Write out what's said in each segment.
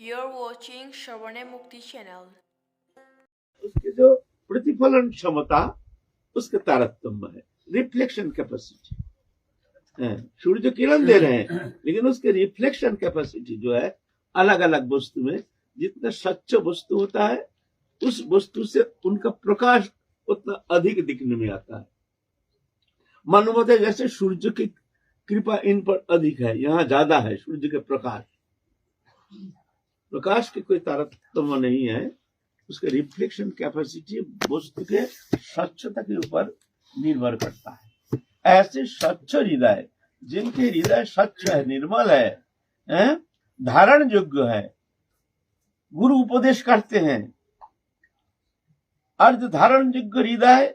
You're watching Shravane Mukti channel. उसकी जो प्रतिफलन क्षमता उसके तारतम्य है, रिफ्लेक्शन कैपेसिटी। सूर्य किरण दे रहे हैं लेकिन उसके रिफ्लेक्शन कैपेसिटी जो है अलग अलग वस्तु में, जितना स्वच्छ वस्तु होता है उस वस्तु से उनका प्रकाश उतना अधिक दिखने में आता है। मालूम होता है जैसे सूर्य की कृपा इन पर अधिक है, यहाँ ज्यादा है सूर्य के प्रकाश की कोई तारतम्य नहीं है। उसके रिफ्लेक्शन कैपेसिटी वस्तु के स्वच्छता के ऊपर निर्भर करता है। ऐसे स्वच्छ हृदय, जिनके हृदय स्वच्छ है, निर्मल है, धारण योग्य है, गुरु उपदेश करते हैं, अर्ध धारण योग्य हृदय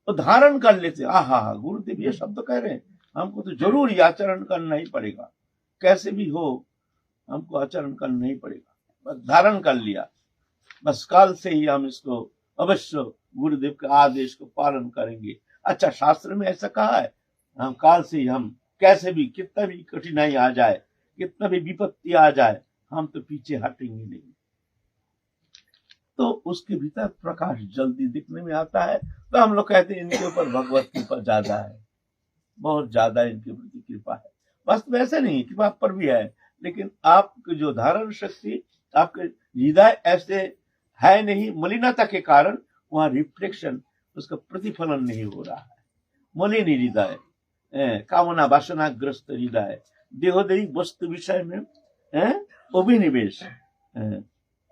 वो धारण कर लेते। आहा, गुरुदेव ये शब्द कह रहे हैं, हमको तो जरूर ये आचरण करना ही पड़ेगा, कैसे भी हो हमको आचरण करना ही पड़ेगा। बस धारण कर लिया, बस काल से ही हम इसको अवश्य गुरुदेव के आदेश को पालन करेंगे। अच्छा, शास्त्र में ऐसा कहा है, हम काल से ही, हम कैसे भी, कितना भी कठिनाई आ जाए, कितना भी विपत्ति आ जाए, हम तो पीछे हटेंगे नहीं। तो उसके भीतर प्रकाश जल्दी दिखने में आता है। तो हम लोग कहते हैं इनके ऊपर भगवत कृपा ज्यादा है, बहुत ज्यादा इनके प्रति कृपा है। वास्तव में ऐसा नहीं, कृपा पर भी है, लेकिन आपकी जो धारण शक्ति, आपके हृदय ऐसे है नहीं, मलिनता के कारण वहां रिफ्लेक्शन, उसका प्रतिफलन नहीं हो रहा है। मलिन हृदय, कामना वासनाग्रस्त हृदय, देहोदयी वस्तु विषय में अभिनिवेश,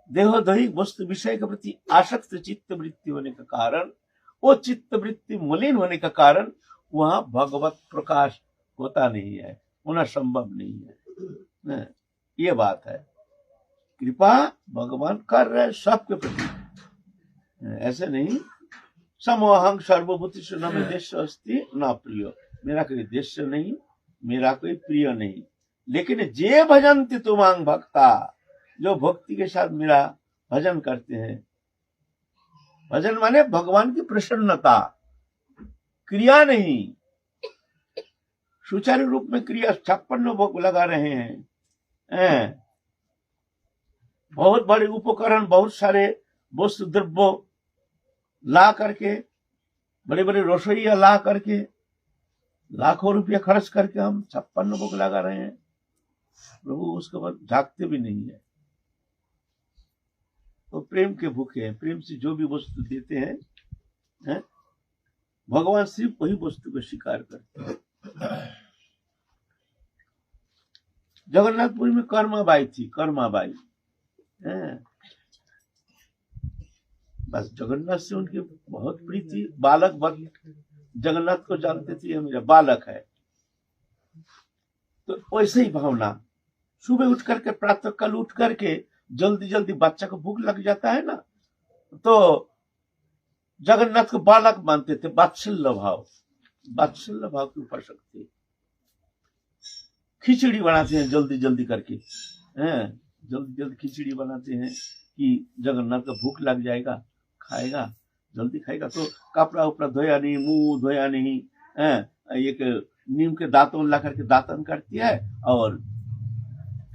देहोदयी वस्तु विषय के प्रति आसक्त चित्त वृत्ति होने का कारण, वो चित्त वृत्ति मलिन होने का कारण वहां भगवत प्रकाश होता नहीं है, होना संभव नहीं है। ये बात है। कृपा भगवान कर रहे सबके प्रति, ऐसे नहीं समोहं सर्वभूतेषु न मे देश अस्ति न प्रिय, मेरा कोई देश नहीं, मेरा कोई प्रिय नहीं, लेकिन जे भजन्ति तुमांग भक्ता, जो भक्ति के साथ मेरा भजन करते हैं। भजन माने भगवान की प्रसन्नता, क्रिया नहीं, सुचारू रूप में क्रिया। 56 भोग लगा रहे हैं, बहुत बड़े उपकरण, बहुत सारे वस्तु द्रव्य ला करके, बड़े बड़े रसोईया ला करके, लाखों रुपया खर्च करके हम 56 भोग लगा रहे हैं। प्रभु उसके बाद झांकते भी नहीं है। तो प्रेम के भूखे हैं, प्रेम से जो भी वस्तु देते हैं, भगवान सिर्फ वही वस्तु को स्वीकार करते हैं। जगन्नाथपुरी में कर्माबाई थी, कर्माबाई, बस जगन्नाथ से उनकी बहुत प्रीति, बालक भक्त जगन्नाथ को जानते थे, ये मेरा बालक है। तो वैसे ही भावना, सुबह उठ करके, प्रातः काल उठ करके जल्दी जल्दी बच्चा को भूख लग जाता है ना, तो जगन्नाथ को बालक मानते थे। वात्सल्य भाव की उपासक, खिचड़ी बनाते हैं जल्दी जल्दी करके, जल्दी जल्दी खिचड़ी बनाते हैं कि जगन्नाथ को भूख लग जाएगा, खाएगा, जल्दी खाएगा। तो कपड़ा उपड़ा धोया नहीं, मुंह धोया नहीं, एक नीम के दांतों ला करके दातन करती है और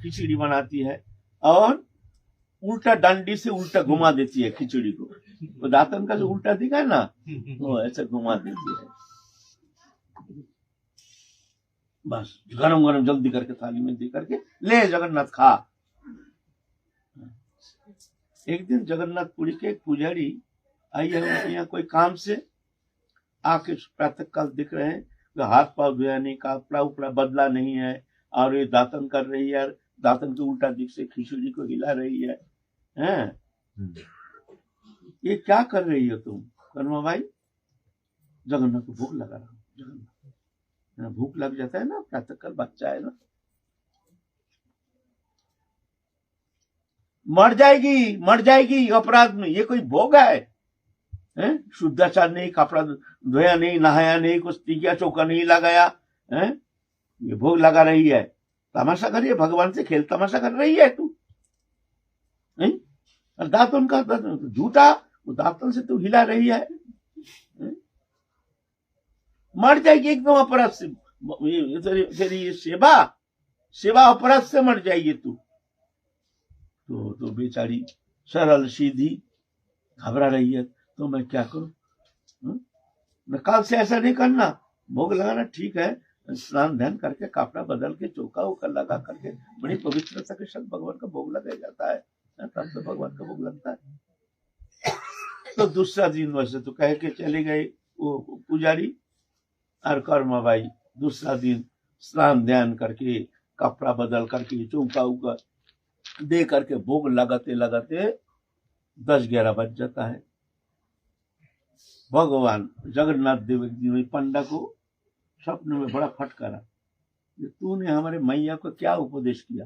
खिचड़ी बनाती है, और उल्टा डंडी से उल्टा घुमा देती है खिचड़ी को। वो दातन का जो उल्टा दिखा है ना, वो ऐसे घुमा देती है। बस गरम गरम जल्दी करके थाली में दे करके, ले जगन्नाथ खा। एक दिन जगन्नाथपुरी के एक पुजारी आई है, उनके यहाँ कोई काम से आके प्रातः काल दिख रहे हैं, हाथ पाव धोया नहीं, कपड़ा उपड़ा बदला नहीं है, और ये दातन कर रही है, दातन के उल्टा दिख से खिचड़ी को हिला रही है। ये क्या कर रही हो तुम कर्मा भाई? जगन्नाथ को भूख लगा रहा हूँ। जगन्नाथ भूख लग जाता है ना, प्रातः काल बच्चा है ना, मर जाएगी अपराध में। ये कोई भोग है? शुद्धाचार नहीं, कपड़ा धोया नहीं, नहाया नहीं, कुछ टीका चौका नहीं लगाया, ये भोग लगा रही है। तमाशा कर रही है, भगवान से खेल तमाशा कर रही है तू। और दातन का झूठा, वो दातन से तू हिला रही है, मर जाएगी एकदम अपराध से। तेरी सेवा अपराध से मर जाएगी तू। तो बेचारी सरल सीधी घबरा रही है, तो मैं क्या करूं? मैं काल से ऐसा नहीं करना, भोग लगाना ठीक है, स्नान ध्यान करके कपड़ा बदल के चौका उका लगा करके बड़ी पवित्रता के साथ भगवान का भोग लगाया जाता है, तब तो भगवान का भोग लगता है। तो दूसरा दिन वैसे तो कह के चले गए वो पुजारी और कर्मा बाई। दूसरा दिन स्नान ध्यान करके कपड़ा बदल करके चौका उका दे करके भोग लगाते लगाते 10-11 बज जाता है। भगवान जगन्नाथ देव एक दिन पंडा को स्वप्न में बड़ा फटकारा, तूने हमारे मैया को क्या उपदेश किया?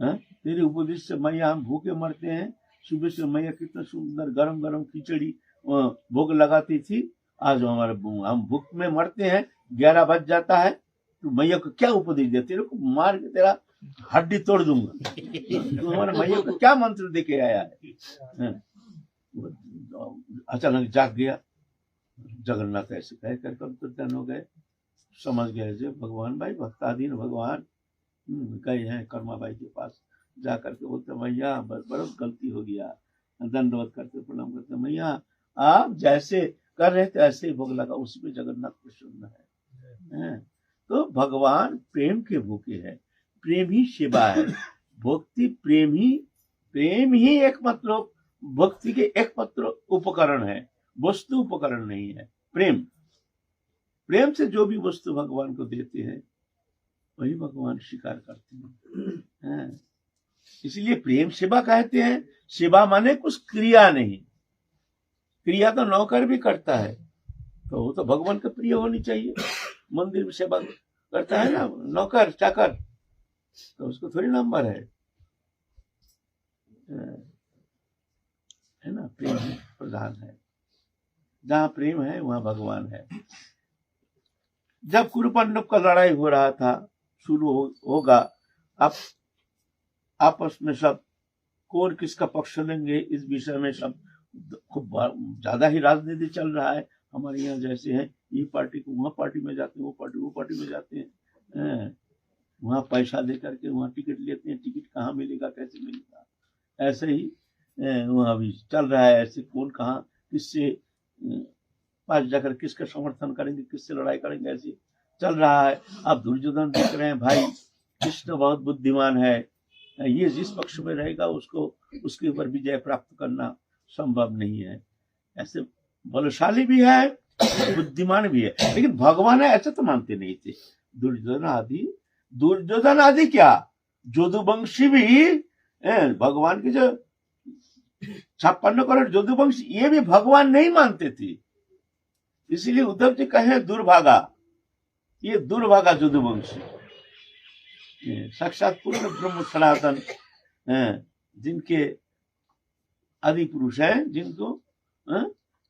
तेरे उपदेश से मैया हम भूखे मरते हैं, सुबह से मैया कितना सुंदर गरम गरम खिचड़ी भोग लगाती थी, आज हमारे हम भूख में मरते हैं, 11 बज जाता है, तो मैया को क्या उपदेश दिया? तेरे को मार के तेरा हड्डी तोड़ दूंगा। तो हमारे मैया को क्या मंत्र दे के आया है? अचानक जाग गया। जगन्नाथ ऐसे कह कर अंतर्ध्यान हो गए, समझ गए जे भगवान भाई भक्ताधीन भगवान गए हैं कर्मा बाई के पास। जा करके बोलते मैया बड़ा गलती हो गया, दंडवत करते प्रणाम करते, मैया आप जैसे कर रहे थे ऐसे ही भोग लगा, उसमें जगन्नाथ प्रसन्न है। तो भगवान प्रेम के भूखे है, प्रेम ही सेवा है, भक्ति प्रेम ही एक मतलब भक्ति के एकमात्र उपकरण है, वस्तु उपकरण नहीं है। प्रेम से जो भी वस्तु भगवान को देते हैं वही भगवान स्वीकार करते हैं। इसलिए प्रेम सेवा कहते हैं। सेवा माने कुछ क्रिया नहीं, क्रिया तो नौकर भी करता है, तो वो तो भगवान के प्रिय होनी चाहिए। मंदिर में सेवा करता है ना नौकर चाकर, तो उसको थोड़ी नंबर है ना। प्रेम प्रधान है, जहाँ प्रेम है वहां भगवान है। जब कुरुपांडव का लड़ाई हो रहा था, शुरू होगा, अब आपस में सब कौन किसका पक्ष लेंगे इस विषय में सब खूब ज्यादा ही राजनीति चल रहा है। हमारे यहाँ जैसे है, ये पार्टी को वहाँ पार्टी में जाते हैं, वो पार्टी में जाते हैं, वहाँ पैसा दे करके वहाँ टिकट लेते हैं, टिकट कहाँ मिलेगा कैसे मिलेगा, ऐसे ही वहाँ भी चल रहा है। ऐसे कौन कहाँ किससे पास जाकर किसका समर्थन करेंगे, किससे लड़ाई करेंगे, ऐसे चल रहा है। अब दुर्योधन देख रहे हैं भाई कृष्ण बहुत बुद्धिमान है, ये जिस पक्ष में रहेगा उसको उसके ऊपर विजय प्राप्त करना संभव नहीं है। ऐसे बलशाली भी है, बुद्धिमान भी है, लेकिन भगवान है ऐसा तो मानते नहीं थे। दुर्योधन आदि क्या, यदुवंशी भी भगवान के जो 56 करोड़ यदुवंशी, ये भी भगवान नहीं मानते थे। इसलिए उद्धव जी कहे दुर्भागा, ये दुर्भागा यदुवंशी, साक्षात पूर्ण ब्रह्म सनातन जिनके आदि पुरुष हैं, जिनको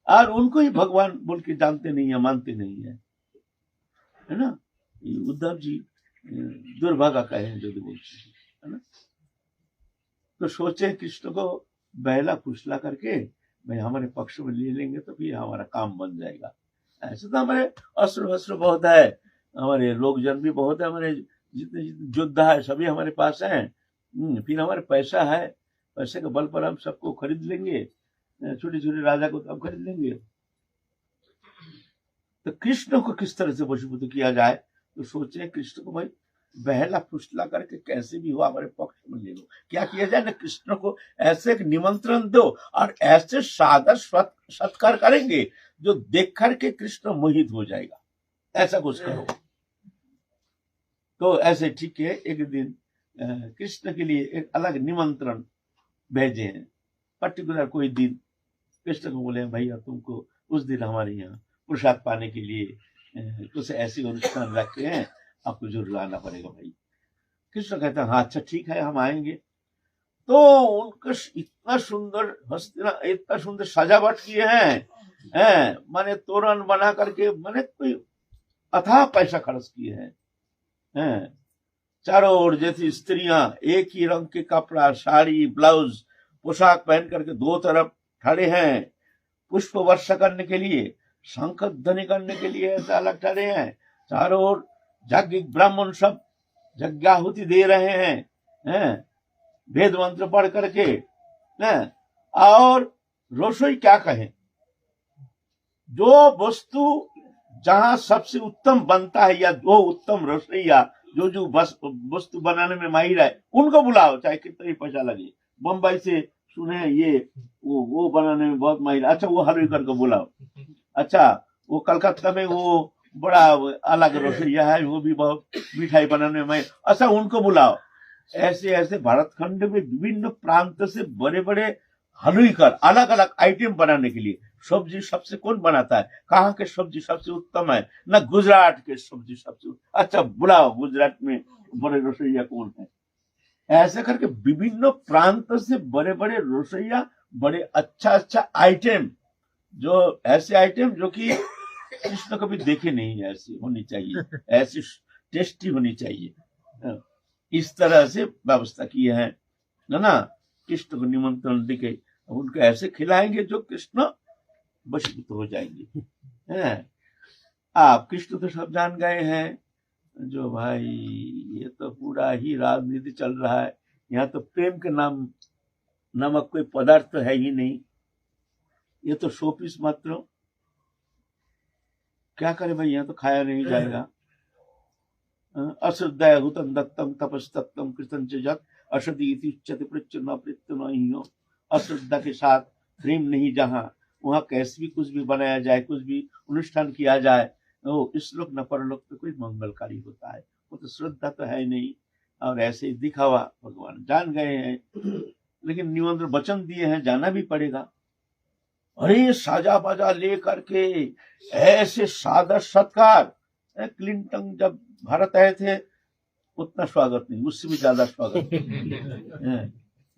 और उनको ही भगवान बोल के जानते नहीं है, मानते नहीं है ना। उद्धव जी दुर्भागा कहे हैं यदुवंशी, है ना। तो सोचे कृष्ण को बहला फुसला करके भाई हमारे पक्ष में ले लेंगे तो फिर हमारा काम बन जाएगा। ऐसे तो हमारे अस्त्र वस्त्र बहुत है, हमारे लोकजन भी बहुत है, हमारे जितने योद्धा है सभी हमारे पास हैं। फिर हमारे पैसा है, पैसे के बल पर हम सबको खरीद लेंगे, छोटे छोटे राजा को हम खरीद लेंगे। तो कृष्ण को किस तरह से वशीभूत किया जाए, तो सोचे कृष्ण को भाई बहला फुसला करके कैसे भी हो हमारे पक्ष में ले लो। क्या किया जाए ना, कृष्ण को ऐसे एक निमंत्रण दो और ऐसे सादर सत्कार करेंगे जो देख करके कृष्ण मोहित हो जाएगा, ऐसा कुछ करो। तो ऐसे ठीक है, एक दिन कृष्ण के लिए एक अलग निमंत्रण भेजे हैं, पर्टिकुलर कोई दिन। कृष्ण को बोले भैया तुमको उस दिन हमारे यहाँ प्रसाद पाने के लिए कुछ ऐसे अनुष्ठान रखते हैं, आपको जरूर आना पड़ेगा भाई। कृष्ण कहते हैं हाँ अच्छा ठीक है हम आएंगे। तो उनका इतना सुंदर सजावट किए हैं, माने तोरण बना करके, माने कोई अथाह पैसा खर्च किए हैं। चारों ओर जैसी स्त्रियां एक ही रंग के कपड़ा, साड़ी, ब्लाउज, पोशाक पहन करके दो तरफ खड़े हैं, पुष्प वर्षा करने के लिए, शंख ध्वनि करने के लिए ऐसा अलग खड़े हैं। चारों ओर यज्ञ ब्राह्मण सब यज्ञाहुति दे रहे हैं। वेद मंत्र पढ़ करके न, और रसोई क्या कहें, जो वस्तु जहां सबसे उत्तम बनता है या दो उत्तम रसोईया जो जो वस्तु बनाने में माहिर है उनको बुलाओ, चाहे कितना ही पैसा लगे। बम्बई से सुने ये वो बनाने में बहुत माहिर, अच्छा वो हलवेकर को बुलाओ। अच्छा वो कलकत्ता में वो बड़ा अलग रसोईया है, वो भी बहुत मिठाई बनाने में माहिर, अच्छा उनको बुलाओ। ऐसे ऐसे भारत खंड में विभिन्न प्रांत से बड़े बड़े हलवेकर अलग अलग आइटम बनाने के लिए। सब्जी सबसे कौन बनाता है, कहाँ के सब्जी सबसे उत्तम है ना, गुजरात के सब्जी सबसे, अच्छा बुलाओ गुजरात में बड़े रसोईया कौन है। ऐसे करके विभिन्न प्रांत से बड़े बड़े रसोईया, बड़े अच्छा अच्छा आइटम, जो ऐसे आइटम जो कि कृष्ण कभी देखे नहीं, ऐसी होनी चाहिए, ऐसी टेस्टी होनी चाहिए। इस तरह से व्यवस्था की है ना। कृष्ण को निमंत्रण देके उनको ऐसे खिलाएंगे जो कृष्ण वशीभूत हो जाएंगे। हैं आप कृष्ण तो सब जान गए हैं, जो भाई ये तो पूरा ही राजनीति चल रहा है, यहाँ तो प्रेम के नाम नामक कोई पदार्थ तो है ही नहीं, ये तो शोपीस मात्र। क्या करे भाई, यहाँ तो खाया नहीं जाएगा। अश्रद्धा हुतम दत्तम तपस्तत्तम कृष्ण जत अश्रद्धि उच्चते पृच्छ न पृत्य नहीं हो। अश्रद्धा के साथ प्रेम नहीं, जहाँ वहां कैसे भी कुछ भी बनाया जाए, कुछ भी अनुष्ठान किया जाए, वो इस लोक न परलोक पे कोई मंगलकारी होता है, वो तो श्रद्धा तो है नहीं। और ऐसे दिखावा भगवान जान गए हैं, लेकिन निमंत्रण वचन दिए हैं, जाना भी पड़ेगा। अरे साजा बाजा ले करके ऐसे सादर सत्कार, क्लिंटन जब भारत आए थे उतना स्वागत नहीं, उससे भी ज्यादा स्वागत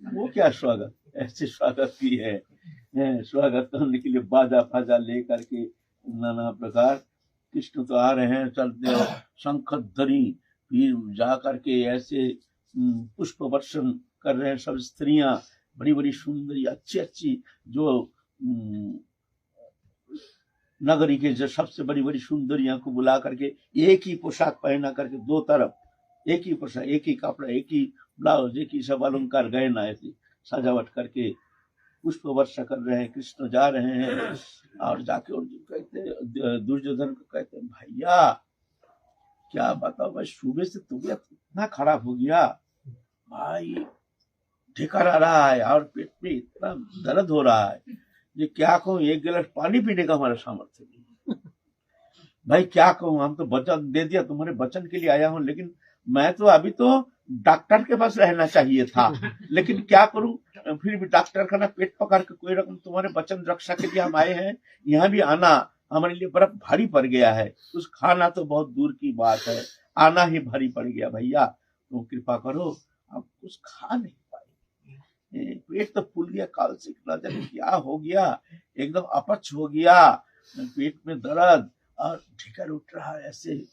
वो क्या स्वागत, ऐसे स्वागत की है। स्वागत करने के लिए बाजा फाजा ले करके नाना प्रकार, कृष्ण तो आ रहे हैं, चलते शंख धरी, फिर जा करके ऐसे पुष्प वर्षण कर रहे हैं सब स्त्रियां, बड़ी बड़ी सुंदरी अच्छी अच्छी, जो नगरी के जो सबसे बड़ी बड़ी सुंदरियां को बुला करके एक ही पोशाक पहना करके, दो तरफ एक ही पोशाक, एक ही कपड़ा, एक ही ब्लाउज, एक ही सब अलंकार गहना ऐसी सजावट करके पुष्प वर्षा कर रहे हैं। कृष्ण जा रहे हैं और जाके अर्जुन कहते, दुर्योधन को कहते, भैया क्या बताओ भाई, सुबह से तबीयत इतना खराब हो गया भाई, ढेकर आ रहा है और पेट में इतना दर्द हो रहा है, ये क्या कहूँ, एक गिलास पानी पीने का हमारा सामर्थ्य नहीं भाई, क्या कहूँ। हम तो वचन दे दिया, तुम्हारे वचन के लिए आया हूँ, लेकिन मैं तो अभी तो डॉक्टर के पास रहना चाहिए था, लेकिन क्या करूं, फिर भी डॉक्टर का ना पेट पकड़ के कोई रकम तुम्हारे वचन रक्षा के लिए हम आए हैं। यहाँ भी आना हमारे लिए बड़ा भारी पड़ गया है, कुछ खाना तो बहुत दूर की बात है, आना ही भारी पड़ गया। भैया तुम कृपा करो, हम कुछ खा नहीं पाए, पेट तो फूल गया, काल से क्या हो गया, एकदम अपच हो गया, पेट में दर्द और ढिकर उठ रहा है ऐसे।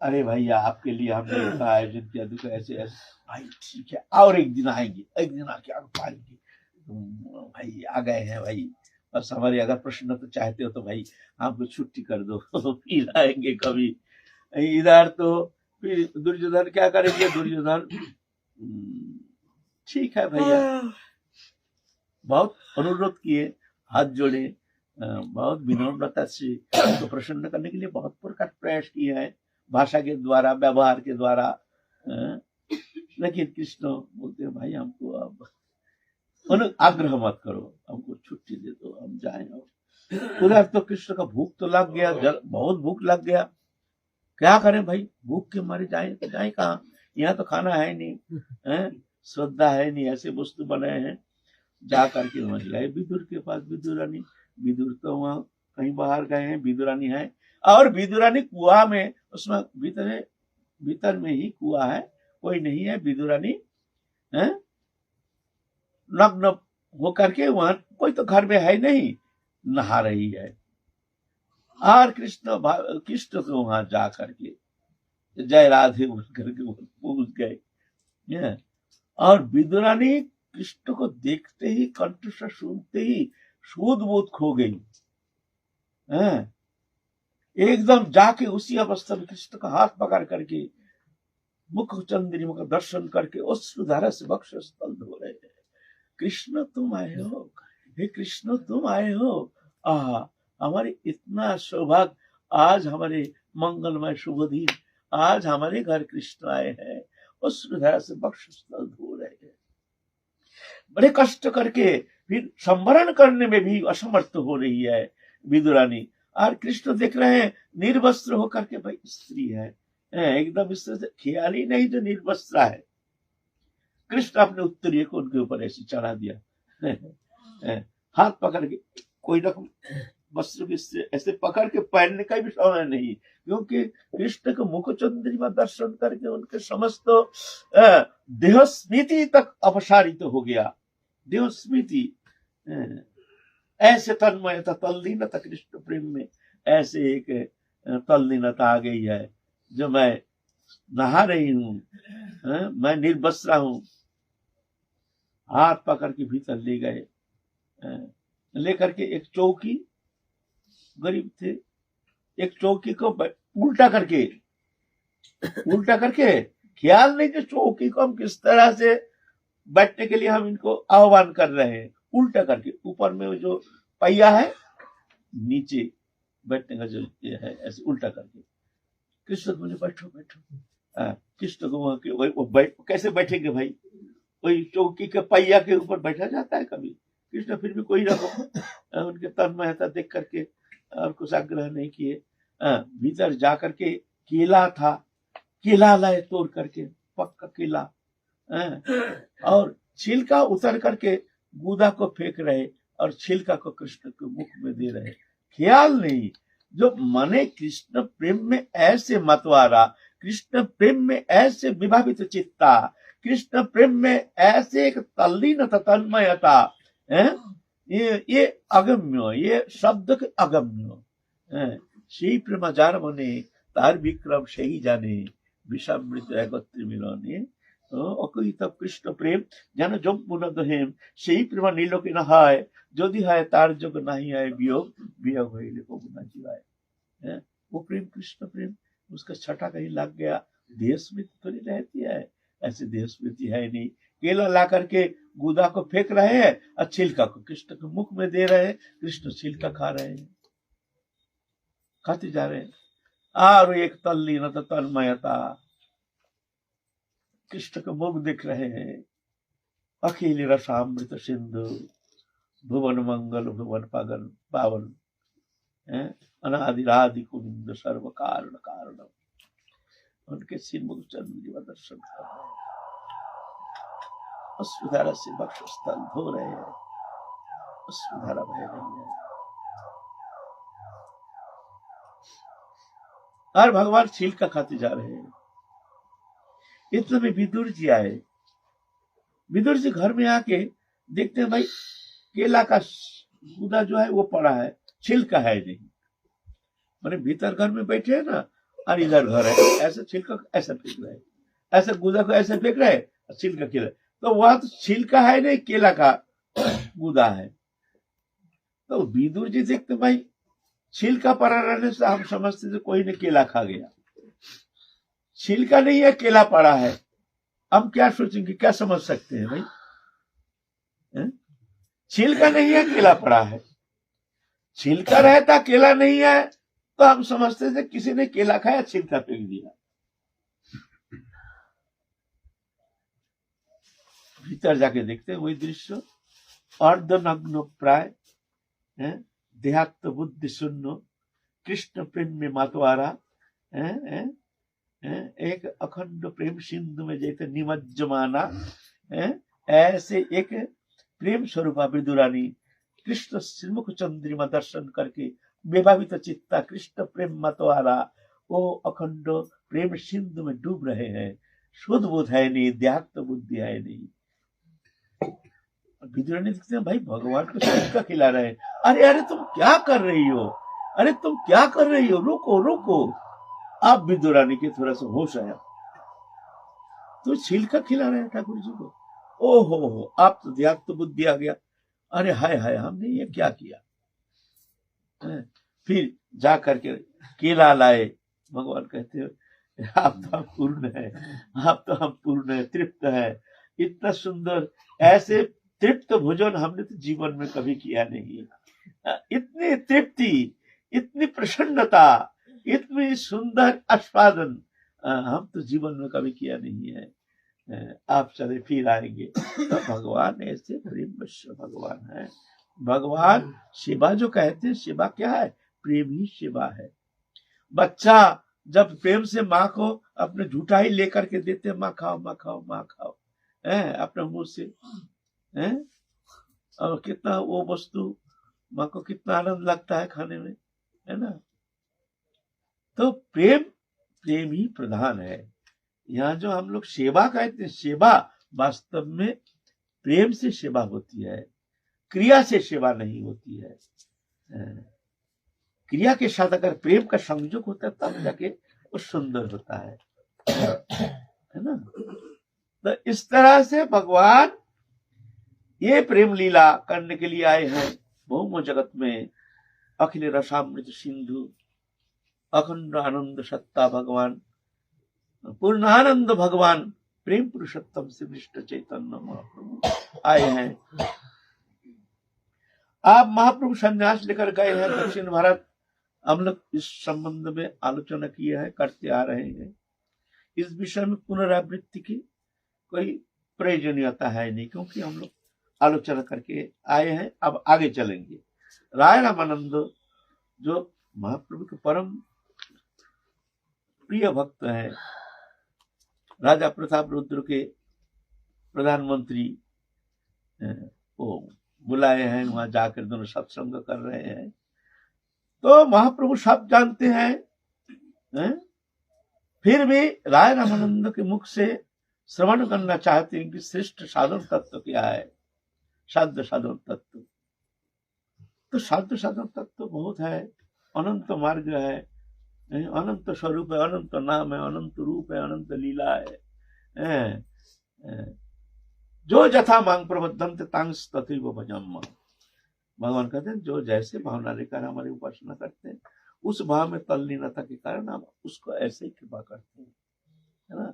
अरे भैया आपके लिए हमने ऐसा आयोजन किया, देखो ऐसे ऐसे। भाई ठीक है, और एक दिन आएंगे, एक दिन आके आप पाएंगे। तुम भाई आ गए हैं भाई, बस हमारे अगर प्रश्न तो चाहते हो तो भाई आपको छुट्टी कर दो फिर आएंगे कभी। इधर तो फिर दुर्योधन क्या करेंगे, दुर्योधन ठीक है भैया, बहुत अनुरोध किए, हाथ जोड़े, बहुत विनम्रता से उनको प्रसन्न करने के लिए बहुत प्रकार प्रयास किए हैं, भाषा के द्वारा, व्यवहार के द्वारा, लेकिन कृष्ण बोलते हैं भाई हमको अब आग्रह मत करो, हमको छुट्टी दे दो, हम जाएं। उधर तो कृष्ण का भूख तो लग गया, बहुत भूख लग गया, क्या करें भाई, भूख के मारे जाए तो जाए कहाँ, यहाँ तो खाना है नहीं, श्रद्धा है नहीं, ऐसे वस्तु बने हैं। जा करके समझ गए विदुर के पास, विदुरानी, विदुर तो वहां कहीं बाहर गए हैं, विदुरानी है, और विदुरानी कुआ में, उसमें भीतर में ही कुआ है, कोई नहीं है, विदुरानी नग्न होकर के, वहां कोई तो घर में है नहीं, नहा रही है। और कृष्ण तो वहां जा करके जय राधे बोल करके पहुंच गए, और विदुरानी कृष्ण को देखते ही, कंठ से सुनते ही सूद बूद खो गई, एकदम जाके उसी अवस्था में कृष्ण का हाथ पकड़ करके मुख चंद्रिमा का दर्शन करके अश्रुधारा से वक्षस्थल धो रहे हैं। कृष्ण तुम आए हो, हे कृष्ण तुम आए हो। हमारे इतना सौभाग्य, आज हमारे मंगलमय शुभ दिन, आज हमारे घर कृष्ण आए हैं, अश्रुधारा से वक्षस्थल धो रहे हैं। बड़े कष्ट करके फिर संवरण करने में भी असमर्थ हो रही है विदुरानी। और कृष्ण देख रहे हैं निर्वस्त्र होकर के, भाई स्त्री है, एकदम इससे ख्याल ही नहीं जो निर्वस्त्र है। कृष्ण अपने उत्तरीय को उनके ऊपर ऐसे चढ़ा दिया, हाथ पकड़ के, कोई रकम वस्त्र भी ऐसे पकड़ के पहनने का भी समय नहीं, क्योंकि कृष्ण के मुख चंद्रिमा दर्शन करके उनके समस्त देह स्मृति तक अपसारित हो गया। देह स्मृति ऐसे तन्मयता, तल्लीनता कृष्ण प्रेम में, ऐसे एक तल्लीनता आ गई है जो मैं नहा रही हूँ, मैं निर्वस्त्र हूँ। हाथ पकड़ के भीतर ले गए, लेकर के एक चौकी, गरीब थे, एक चौकी को उल्टा करके ख्याल नहीं कि चौकी को हम किस तरह से बैठने के लिए हम इनको आह्वान कर रहे हैं, उल्टा करके, ऊपर में जो पहिया है, नीचे बैठने का जो है, ऐसे उल्टा करके। कृष्ण को बोले बैठो बैठो। कृष्ण को वहां कैसे बैठेंगे भाई, वही चौकी के पहिया के ऊपर बैठा जाता है कभी। कृष्ण फिर भी कोई रकम उनके तन्मयता देख करके और कुछ आग्रह नहीं किए। भीतर जा करके केला था, केला लाए तोड़ करके, पक्का केला, और छिलका उतर करके गूदा को फेंक रहे और छिलका को कृष्ण के मुख में दे रहे। ख्याल नहीं, जो मने कृष्ण प्रेम में ऐसे मतवारा, कृष्ण प्रेम में ऐसे विभावित चित्ता, कृष्ण प्रेम में ऐसे एक तल्लीनता, तन्मयता, ये अगम्य, ये शब्द के अगम्य। সেই প্রেম যার মনে তার বিক্রম সেই জানে, বিষামৃত একত্রে মিলনে অকৃত কৃষ্ণ প্রেম যেন যমুন দহেম, সেই প্রেম নীলকে না হয়, যদি হয় তার যোগ नहीं है वियोग, वियोग হইলে কবু না जीवाय। वो प्रेम कृष्ण प्रेम, उसका छठा कहीं लग गया, देह स्मृति थोड़ी रहती है, ऐसे देह स्मृति है नहीं। केला ला करके गूदा को फेंक रहे हैं और छिलका को कृष्ण के मुख में दे रहे हैं, कृष्ण छिलका खा रहे हैं, खाते जा रहे हैं। और एक तल्लीनता, तन्मयता, कृष्ण के मुख देख रहे हैं। अखिल रसामृत सिंधु, भुवन मंगल भुवन पागल पावन, अनादिरादि कुंद सर्व कारण कारणम, उनके सिरमुख चंद्रिमा दर्शन कर रहे हैं, अश्रुधारा से वक्षस्थल धो रहे हैं, अश्रुधारा बह रही है। और भगवान छिलका खाते जा रहे हैं। इतने में विदुर जी आए। विदुर जी घर में आके देखते हैं भाई केला का गूदा जो है वो पड़ा है, छिलका है नहीं। मैंने भीतर घर में बैठे है ना, और इधर घर है, ऐसे छिलका ऐसा फेंक रहे, ऐसे गूदा को ऐसे फेंक रहे, छिलका केला, तो वहां तो छिलका है नहीं, केला का गूदा है। तो विदुर जी देखते भाई छिलका पड़ा रहने से हम समझते थे कोई ने केला खा गया, छिलका नहीं है, केला पड़ा है, हम क्या सोचेंगे, क्या समझ सकते हैं भाई? छिलका नहीं है, केला पड़ा है। छिलका रहता, केला नहीं है, तो हम समझते थे किसी ने केला खाया, छिलका फेंक दिया। भीतर जाके देखते हैं वही दृश्य, अर्धनग्न प्राय, देहात्म बुद्धि शून्य, कृष्ण प्रेम में मतवारा, एक अखंड प्रेम सिंधु में जैसे निमज्जमाना, ऐसे एक प्रेम स्वरूपा विदुरानी कृष्ण श्रीमुख चंद्रिमा दर्शन करके विभावित चित्ता, कृष्ण प्रेम मतवारा, वो अखंड प्रेम सिंधु में डूब रहे हैं। शुद्ध बुद्ध है नहीं, देहात्म बुद्धि है नहीं। विदुरानी दिखते हैं भाई भगवान को छिलका खिला रहे हैं। अरे अरे तुम क्या कर रही हो, अरे तुम क्या कर रही हो, रुको रुको। आप विदुरानी के थोड़ा सा होश आया, तो छिलका खिला रहे हैं ठाकुर जी को। ओहो, आप तो देहात्म बुद्धि आ गया। अरे हाय हाय, हमने ये क्या किया। फिर जा करके केला लाए, भगवान कहते हैं आप तो हम पूर्ण है, आप तो हम पूर्ण है, तृप्त है। इतना सुंदर ऐसे तृप्त भोजन हमने तो जीवन में कभी किया नहीं। इतनी तृप्ति, इतनी प्रसन्नता, इतनी सुंदर आस्वादन हम तो जीवन में कभी किया नहीं है। आप चले फिर आएंगे। तो भगवान ऐसे प्रेमवश भगवान है। भगवान सेवा जो कहते हैं, सेवा क्या है? प्रेम ही सेवा है। बच्चा जब प्रेम से माँ को अपने झूठा ही लेकर के देते, माँ खाओ माँ खाओ माँ खाओ, अपने मुंह से, और कितना वो वस्तु माँ को कितना आनंद लगता है खाने में, है ना। तो प्रेम, प्रेम ही प्रधान है। यहाँ जो हम लोग सेवा कहते हैं, सेवा वास्तव में प्रेम से सेवा होती है, क्रिया से सेवा नहीं होती है। क्रिया के साथ अगर प्रेम का संयोग होता है तब जाके वो सुंदर होता है ना। तो इस तरह से भगवान ये प्रेम लीला करने के लिए आए हैं भौम जगत में। अखिल रसामृत सिंधु अखंड आनंद सत्ता भगवान, पूर्णानंद भगवान, प्रेम पुरुषोत्तम श्री कृष्ण चैतन्य महाप्रभु आए हैं। आप महाप्रभु संन्यास लेकर गए हैं दक्षिण भारत। हम लोग इस संबंध में आलोचना किए हैं, करते आ रहे हैं। इस विषय में पुनरावृत्ति की कोई प्रयोजनीयता है नहीं, क्योंकि हम लोग आलोचना करके आए हैं। अब आगे चलेंगे। राय रामानंद जो महाप्रभु के परम प्रिय भक्त हैं, राजा प्रताप रुद्र के प्रधानमंत्री, वो बुलाए हैं, वहां जाकर दोनों सत्संग कर रहे हैं। तो महाप्रभु सब जानते हैं, फिर भी राय रामानंद के मुख से श्रवण करना चाहते हैं कि श्रेष्ठ साधन तत्व क्या है, साध्य साधन तत्व। तो साध्य साधन तत्व बहुत है, अनंत मार्ग है, अनंत स्वरूप है, अनंत नाम है, अनंत रूप है, अनंत लीला है। जो जथा मांग प्रबद्धम तांस तथैव भजम। भगवान कहते हैं जो जैसे भावना लेकर हमारी उपासना करते हैं, उस भाव में तल्लीनता के कारण हम उसको ऐसे ही कृपा करते हैं, है ना।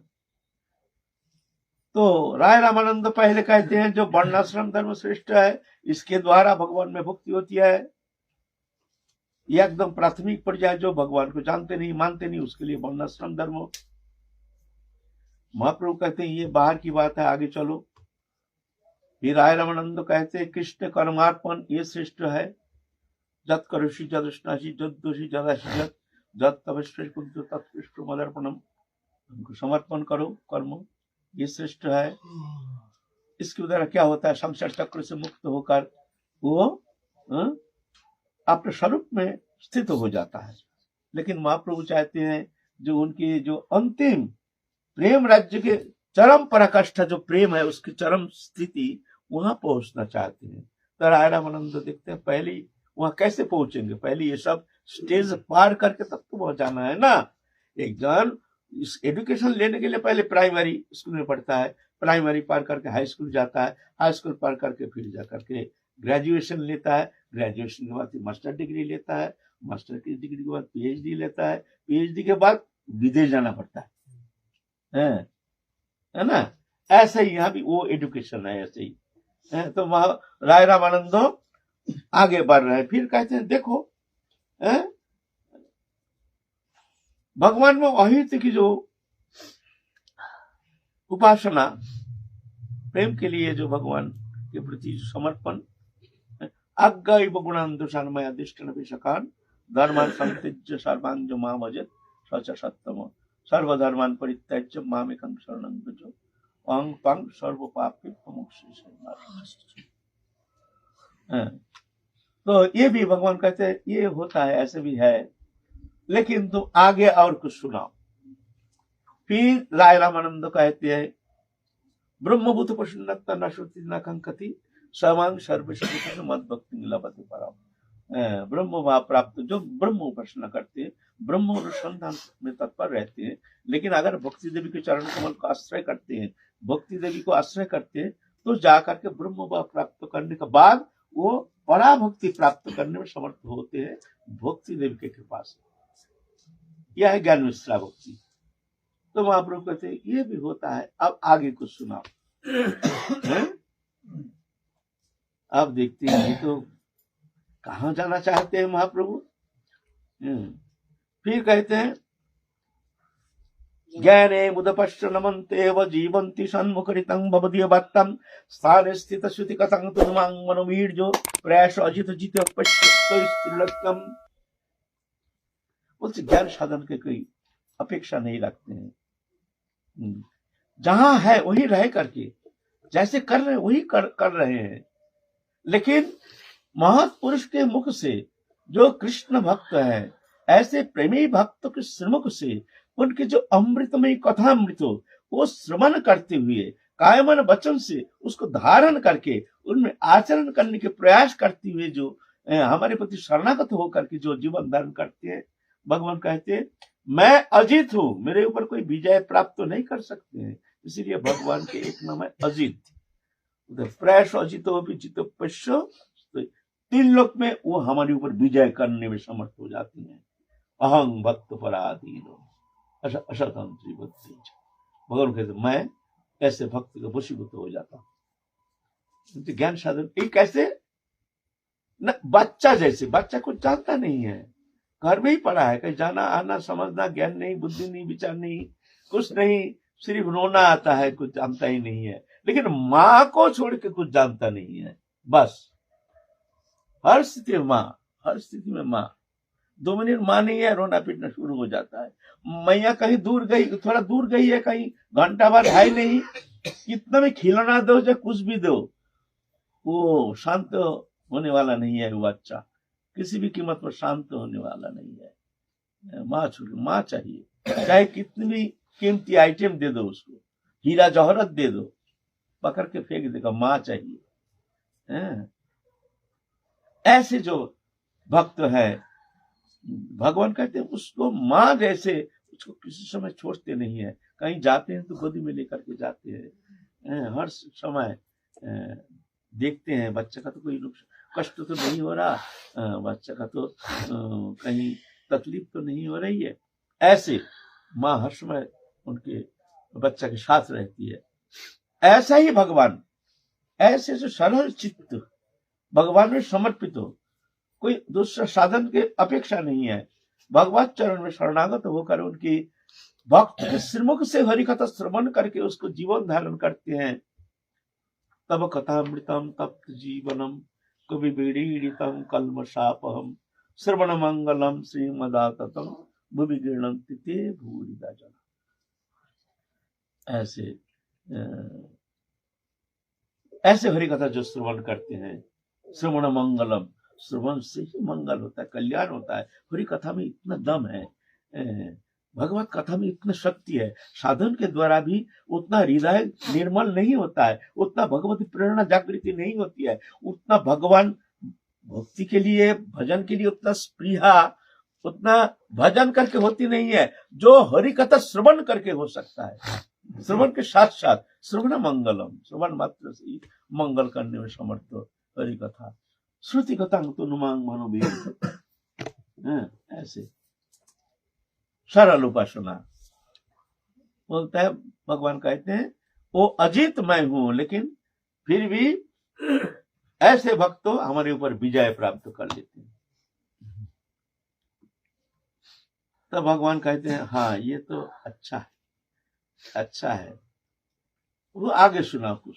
तो राय रामानंद पहले कहते हैं जो वर्णाश्रम धर्म श्रेष्ठ है, इसके द्वारा भगवान में भक्ति होती है। ये एकदम प्राथमिक पर्याय, जो भगवान को जानते नहीं मानते नहीं, उसके लिए वर्णाश्रम धर्म। महाप्रभु कहते हैं ये बाहर की बात है, आगे चलो। फिर राय रामानंद कहते हैं कृष्ण कर्मार्पण ये श्रेष्ठ है। जत करोषि जदस्नासी जदोषि जदासी जत तपस्वी तत्पुष्ट मदर्पणम, उनको समर्पण करो कर्म, ये श्रेष्ठ है। इसके द्वारा क्या होता है, संसार चक्र से मुक्त होकर वो अपने स्वरूप में स्थित हो जाता है। लेकिन महाप्रभु चाहते हैं जो उनकी जो अंतिम प्रेम राज्य के चरम पराकाष्ठा जो प्रेम है, उसकी चरम स्थिति वहां पहुंचना चाहते हैं। तो राय रामानंद देखते हैं पहले वहां कैसे पहुंचेंगे, पहले ये सब स्टेज पार करके तब तो वहां जाना है ना। एक जन इस एजुकेशन लेने के लिए पहले प्राइमरी स्कूल में पढ़ता है, प्राइमरी पार करके हाई स्कूल जाता है, हाई स्कूल पार करके फिर जा करके ग्रेजुएशन लेता है, ग्रेजुएशन के बाद मास्टर डिग्री लेता है, मास्टर की डिग्री के बाद पीएचडी लेता है, पीएचडी के बाद विदेश जाना पड़ता है ना। ऐसे ही यहाँ भी वो एजुकेशन है, ऐसे ही है। तो राय रामानंद आगे बढ़ रहे हैं। फिर कहते हैं देखो भगवान में अहित की जो उपासना, प्रेम के लिए जो भगवान के प्रति समर्पण, अज्ञ गुणान दुषान्मय अधिष्ठान विषकान धर्मान संत्यज्य सर्वांग जो मां भजत सच सत्यम सर्वधर्मान परित्यज्य मामेकं शरणं व्रज अहं त्वां सर्व पापेभ्यो विमुच्यसे। तो ये भी भगवान कहते हैं ये होता है, ऐसे भी है। लेकिन तुम आगे और कुछ सुनाओ। फिर राय रामानंद कहते हैं ब्रह्मभूत प्रसन्नता न श्रुति न कंकति समांग सर्वश्रुति मद भक्ति लभते परम। ब्रह्म भाव प्राप्त जो ब्रह्म उपासना करते हैं, ब्रह्म अनुसंधान में तत्पर रहते हैं, लेकिन अगर भक्ति देवी के चरण कमल को आश्रय करते हैं, भक्ति देवी को आश्रय करते हैं, तो जाकर के ब्रह्म भाव प्राप्त करने के बाद वो पराभक्ति प्राप्त करने में समर्थ होते हैं भक्ति देवी के कृपा से। यह है ज्ञान मिश्रा भक्ति। तो महाप्रभु कहते हैं ये भी होता है। अब आगे कुछ सुनाओ। हैं? अब देखते हैं ये तो कहाँ जाना चाहते हैं महाप्रभु। फिर कहते हैं ज्ञाने मुदपश्च नमन्ते व जीवन्ति सन्मुखरितं भवदीय भक्तं स्थाने स्थित श्रुति कथं तुमां मनोवीर्यो प्रयास अजित जित पश्चिम। बोलते ज्ञान साधन के कोई अपेक्षा नहीं रखते हैं। जहां है वही रह करके जैसे कर रहे हैं वही कर रहे हैं। लेकिन महापुरुष के मुख से जो कृष्ण भक्त है, ऐसे प्रेमी भक्त के श्रीमुख से उनके जो अमृतमय कथामृत हो वो श्रवण करते हुए कायमन वचन से उसको धारण करके उनमें आचरण करने के प्रयास करते हुए जो हमारे प्रति शरणागत होकर के जो जीवन धारण करते हैं, भगवान कहते हैं मैं अजित हूं, मेरे ऊपर कोई विजय प्राप्त तो नहीं कर सकते हैं। इसीलिए भगवान के एक नाम है अजित। प्रयास अजित हो भी जित पश्य, तीन लोक में वो हमारे ऊपर विजय करने में समर्थ हो जाती हैं। अहं भक्त पराधीन अशतंत्री भक्ति। भगवान कहते मैं ऐसे भक्त का वशीभूत हो जाता हूं। ज्ञान साधन एक ऐसे न बच्चा जैसे, बच्चा कुछ जानता नहीं है, घर में ही पड़ा है, कहीं जाना आना समझना ज्ञान नहीं, बुद्धि नहीं, विचार नहीं, कुछ नहीं, सिर्फ रोना आता है, कुछ जानता ही नहीं है। लेकिन माँ को छोड़ के कुछ जानता नहीं है। बस हर स्थिति में माँ, हर स्थिति में माँ। 2 मिनट माँ नहीं है, रोना पीटना शुरू हो जाता है। मैया कहीं दूर गई, थोड़ा दूर गई है, कहीं घंटा भर है नहीं, कितना भी खिलौना दो चाहे कुछ भी दो, वो शांत होने वाला नहीं है। वो बच्चा किसी भी कीमत पर शांत होने वाला नहीं है। माँ छुड़ी, माँ चाहिए, चाहे कितनी भी कीमती आइटम दे दो उसको, हीरा जौहरत दे दो, पकड़ के फेंक देगा, माँ चाहिए। ऐसे जो भक्त है भगवान कहते हैं उसको माँ जैसे, उसको किसी समय छोड़ते नहीं है। कहीं जाते हैं तो गोदी में लेकर के जाते हैं, हर समय देखते हैं बच्चे का तो कोई कष्ट तो नहीं हो रहा, बच्चे का तो कहीं तकलीफ तो नहीं हो रही है। ऐसे माँ हर समय उनके बच्चा के साथ रहती है। ऐसा ही भगवान, ऐसे जो सरल चित्त भगवान में समर्पित हो, कोई दूसरा साधन के अपेक्षा नहीं है, भगवत चरण में शरणागत होकर उनकी भक्त के श्रीमुख से हरि कथा श्रवण करके उसको जीवन धारण करते हैं। तब कथामृतम तप्त जीवनम कवि बीड़ीड़ितम कल्मषापहम श्रवण मंगलम श्रीमदाततम भुवि गृह्णन्ति ते भूरिदा जन। ऐसे हरि कथा जो श्रवण करते हैं, श्रवण मंगलम, श्रवण से ही मंगल होता है, कल्याण होता है। हरि कथा में इतना दम है, भगवत कथा में इतनी शक्ति है। साधन के द्वारा भी उतना हृदय निर्मल नहीं होता है, उतना भगवती प्रेरणा जागृति नहीं होती है, उतना भगवान भक्ति के लिए, भजन के लिए उतना स्पृहा, उतना भजन करके होती नहीं है जो हरि कथा श्रवण करके हो सकता है। श्रवण के साथ साथ श्रवण मंगलम, श्रवण मात्र से ही मंगल करने में समर्थ हरि कथा। श्रुति कथा तो नुमांग मनोवीर, ऐसे सरल उपासना। बोलता है भगवान कहते हैं वो अजित मैं हूं, लेकिन फिर भी ऐसे भक्त तो हमारे ऊपर विजय प्राप्त कर लेते हैं। तब भगवान कहते हैं हाँ ये तो अच्छा है, अच्छा है। वो आगे सुना कुछ,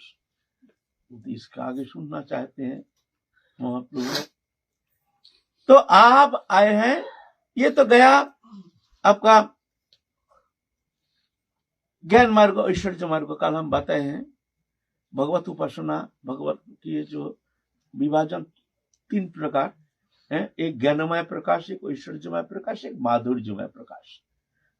इसका आगे सुनना चाहते हैं महाप्रभु। तो आप आए हैं, ये तो गया आपका ज्ञान मार्ग, ऐश्वर्य मार्ग। कल हम बताए हैं भगवत उपासना, भगवत की जो विभाजन 3 प्रकार है, एक ज्ञानमय प्रकाश, एक ऐश्वर्यमय प्रकाश, एक माधुर्यमय प्रकाश।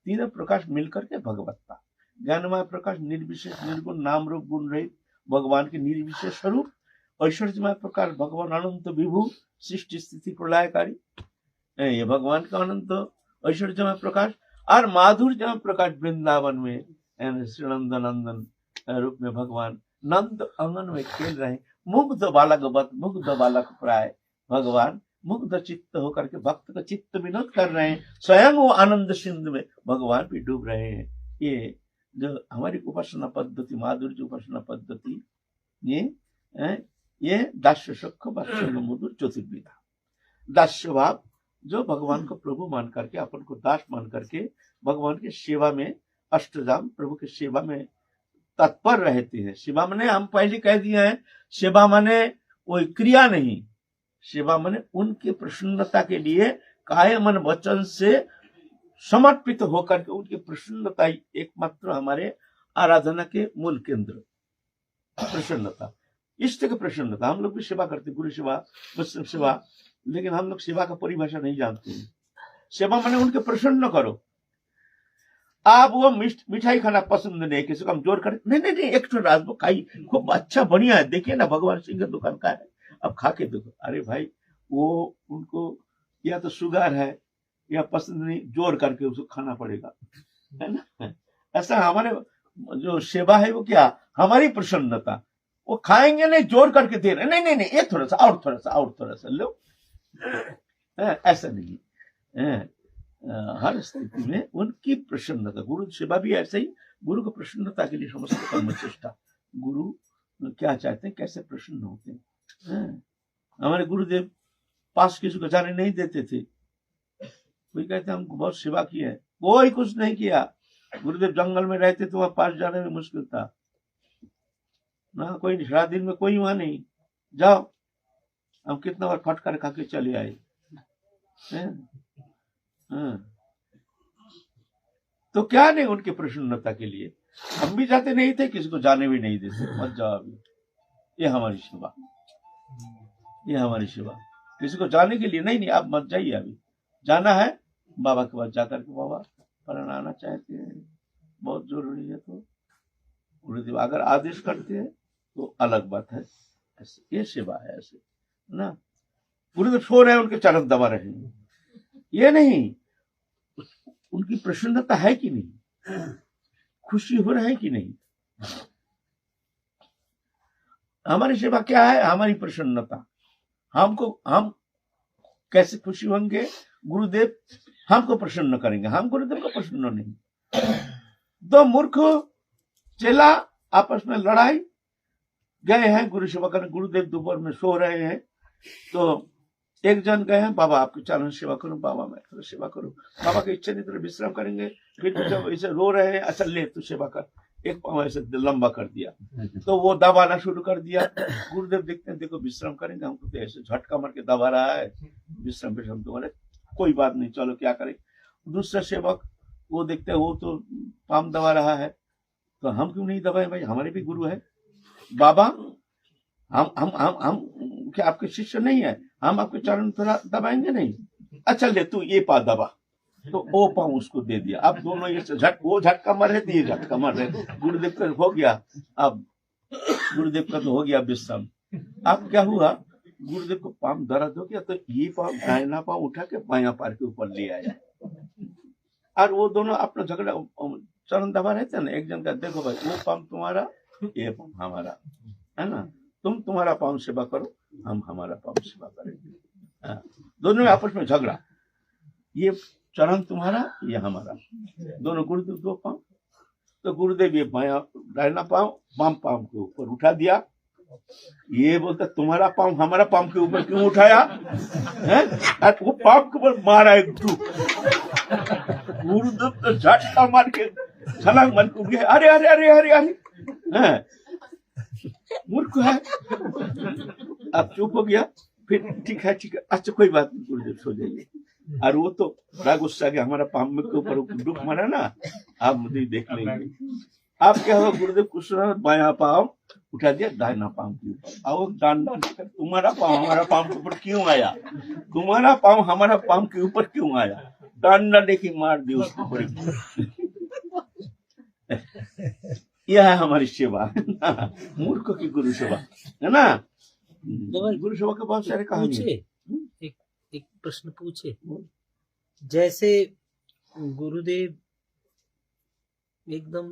तीनों प्रकाश मिलकर के भगवत्ता। ज्ञानमय प्रकाश निर्विशेष निर्गुण नाम रूप गुण रहित भगवान के निर्विशेष स्वरूप। ऐश्वर्यमय प्रकाश भगवान अनंत विभु सृष्टि स्थिति प्रलयकारी, ये भगवान का अनंत ऐश्वर्यमय प्रकाश। और माधुर्यमय प्रकाश वृंदावन में श्री नंदन नंदन रूप में भगवान नंद अंगन में खेल रहे, मुग्ध बालक मुग्ध बालक प्राय भगवान मुग्ध चित्त होकर के भक्त का चित्त विनोद कर रहे हैं। स्वयं वो आनंद सिंधु में भगवान भी डूब रहे हैं। ये जो हमारी उपासना पद्धति, माधुर्य उपासना पद्धति, ये दास्य सख्य वात्सल्य मधुर चतुर्विधा। दास्य भाव जो भगवान को प्रभु मान करके, अपन को दास मान करके भगवान की सेवा में, अष्टजाम प्रभु की सेवा में तत्पर रहते हैं। सेवा माने हम पहले कह दिए हैं, सेवा माने कोई क्रिया नहीं, सेवा माने उनकी प्रसन्नता के लिए काया मन वचन से समर्पित होकर के उनकी प्रसन्नता ही एकमात्र हमारे आराधना के मूल केंद्र। प्रसन्नता, इष्ट की प्रसन्नता। हम लोग भी सेवा करते, गुरु सेवा, वैष्णव सेवा, लेकिन हम लोग सेवा का परिभाषा नहीं जानते हैं। सेवा माने उनके प्रसन्न करो। आप वो मिठाई खाना पसंद नहीं, किसी को हम जोर कर, नहीं नहीं नहीं, एक तो राजभोग खाई, खूब अच्छा बढ़िया है, देखिए ना भगवान सिंह की दुकान का है, अब खा के देखो। अरे भाई, वो उनको या तो शुगर है या पसंद नहीं, जोर करके उसको खाना पड़ेगा, है ना। ऐसा हमारे जो सेवा है वो क्या, हमारी प्रसन्नता। वो खाएंगे नहीं, जोर करके दे रहे, नहीं नहीं नहीं, ये थोड़ा सा और, थोड़ा सा और, थोड़ा सा लो, ऐसा नहीं है। हर स्थिति में उनकी प्रसन्नता। गुरु सेवा भी ऐसे ही, गुरु को प्रसन्नता के लिए समस्त कर्म चेष्टा। गुरु क्या चाहते हैं, कैसे प्रसन्न होते हैं। हमारे गुरुदेव पास किसी को जाने नहीं देते थे। कोई कहते हमको बहुत सेवा की है, कोई कुछ नहीं किया। गुरुदेव जंगल में रहते तो वहां पास जाने में मुश्किल था ना, कोई सारा दिन में कोई वहां नहीं। जाओ, हम कितना बार फटकार खा के चले आए। तो क्या नहीं उनकी प्रसन्नता के लिए। हम भी जाते नहीं थे, किसी को जाने भी नहीं देते, मत जाओ अभी, ये हमारी सेवा, ये हमारी सेवा। किसी को जाने के लिए नहीं, नहीं आप मत जाइए, अभी जाना है बाबा के पास जाकर के, बाबा पढ़ाना चाहते हैं, बहुत जरूरी है, तो गुरुदेव अगर आदेश करते हैं तो अलग बात है। ऐसे ये सेवा है, ऐसे ना। गुरुदेव सो रहे हैं, उनके चरण दबा रहे हैं, ये नहीं। उनकी प्रसन्नता है कि नहीं, खुशी हो रहा है कि नहीं। हमारी सेवा क्या है, हमारी प्रसन्नता। हम कैसे खुशी होंगे, गुरुदेव हमको प्रसन्न करेंगे, हम गुरुदेव को प्रसन्न नहीं। दो मूर्ख चेला आपस में लड़ाई, गए हैं गुरु सेवा करने। गुरुदेव दोपहर में सो रहे हैं, तो एक जन गए हैं, बाबा आपके चरण सेवा करूं, बाबा मैं थोड़ा सेवा करूं। बाबा की इच्छा नहीं, तो विश्राम करेंगे। फिर जब ऐसे रो रहे हैं, अच्छा ले तू सेवा कर, एक पाँव ऐसे लंबा कर दिया, तो वो दबाना शुरू कर दिया। गुरुदेव देखते हैं, देखो विश्राम करेंगे, हमको तो ऐसे झटका मार के दबा रहा है, विश्राम तुम्हारे, कोई बात नहीं, चलो क्या करें। दूसरा सेवक वो देखते हैं, वो तो पाम दबा रहा है, तो हम क्यों नहीं दबाए भाई, हमारे भी गुरु है। बाबा हम क्या आपके शिष्य नहीं है, हम आपके चरण थोड़ा दबाएंगे नहीं। अच्छा ले तू ये पा दबा, तो वो पाँव उसको दे दिया। अब दोनों ये वो झटका मार रहे थे, ये झटका मार रहे। गुरुदेव का हो गया, अब गुरुदेव का तो हो गया विश्राम। अब क्या हुआ, गुरुदेव को पाँव दर्द हो गया, तो ये पाँव दाहिना पाँव उठा के बाया पार के ऊपर ले आया, और वो दोनों अपना झगड़ा चरण दबा रहे थे ना। एक जन का देखो भाई, वो पाँव तुम्हारा, ये पाँव हमारा, है ना, तुम तुम्हारा पाँव सेवा करो, हम हमारा पाँव सेवा करेंगे। दोनों में आपस में झगड़ा, ये चरण तुम्हारा, ये हमारा, दोनों गुरुदेव दो पाँव। तो गुरुदेव ये बाया दाहिना पाँव बाम पाँव के ऊपर उठा दिया। ये बोलता तुम्हारा पाँव हमारा पाँव के ऊपर क्यों उठाया है, वो पाँव के ऊपर मारा एक धूप। गुरुदेव तो झटका मार के छलांग मार के गए, अरे अरे अरे अरे अरे, मूर्ख है। अब चुप हो गया, फिर ठीक है ठीक है, अच्छा कोई बात नहीं, गुरुदेव सो जाइए। और वो तो बड़ा गुस्सा गया, हमारा पाँव के ऊपर डूब मारा ना, आप मुझे देख लेंगे। अब क्या हुआ, गुरुदेव कुछ बाया पाँव उठा दिया दाहिना पाँव के ऊपर, और डांडा तुम्हारा पाँव हमारा पाँव के ऊपर क्यों आया, तुम्हारा पाँव हमारा पाँव के ऊपर क्यों आया, डांडा लेके मार दी उसके ऊपर। यह है हमारी सेवा, मूर्ख की गुरु सेवा, है ना। गुरु सेवा के बहुत सारे कहानी है। एक प्रश्न पूछे, जैसे गुरुदेव एकदम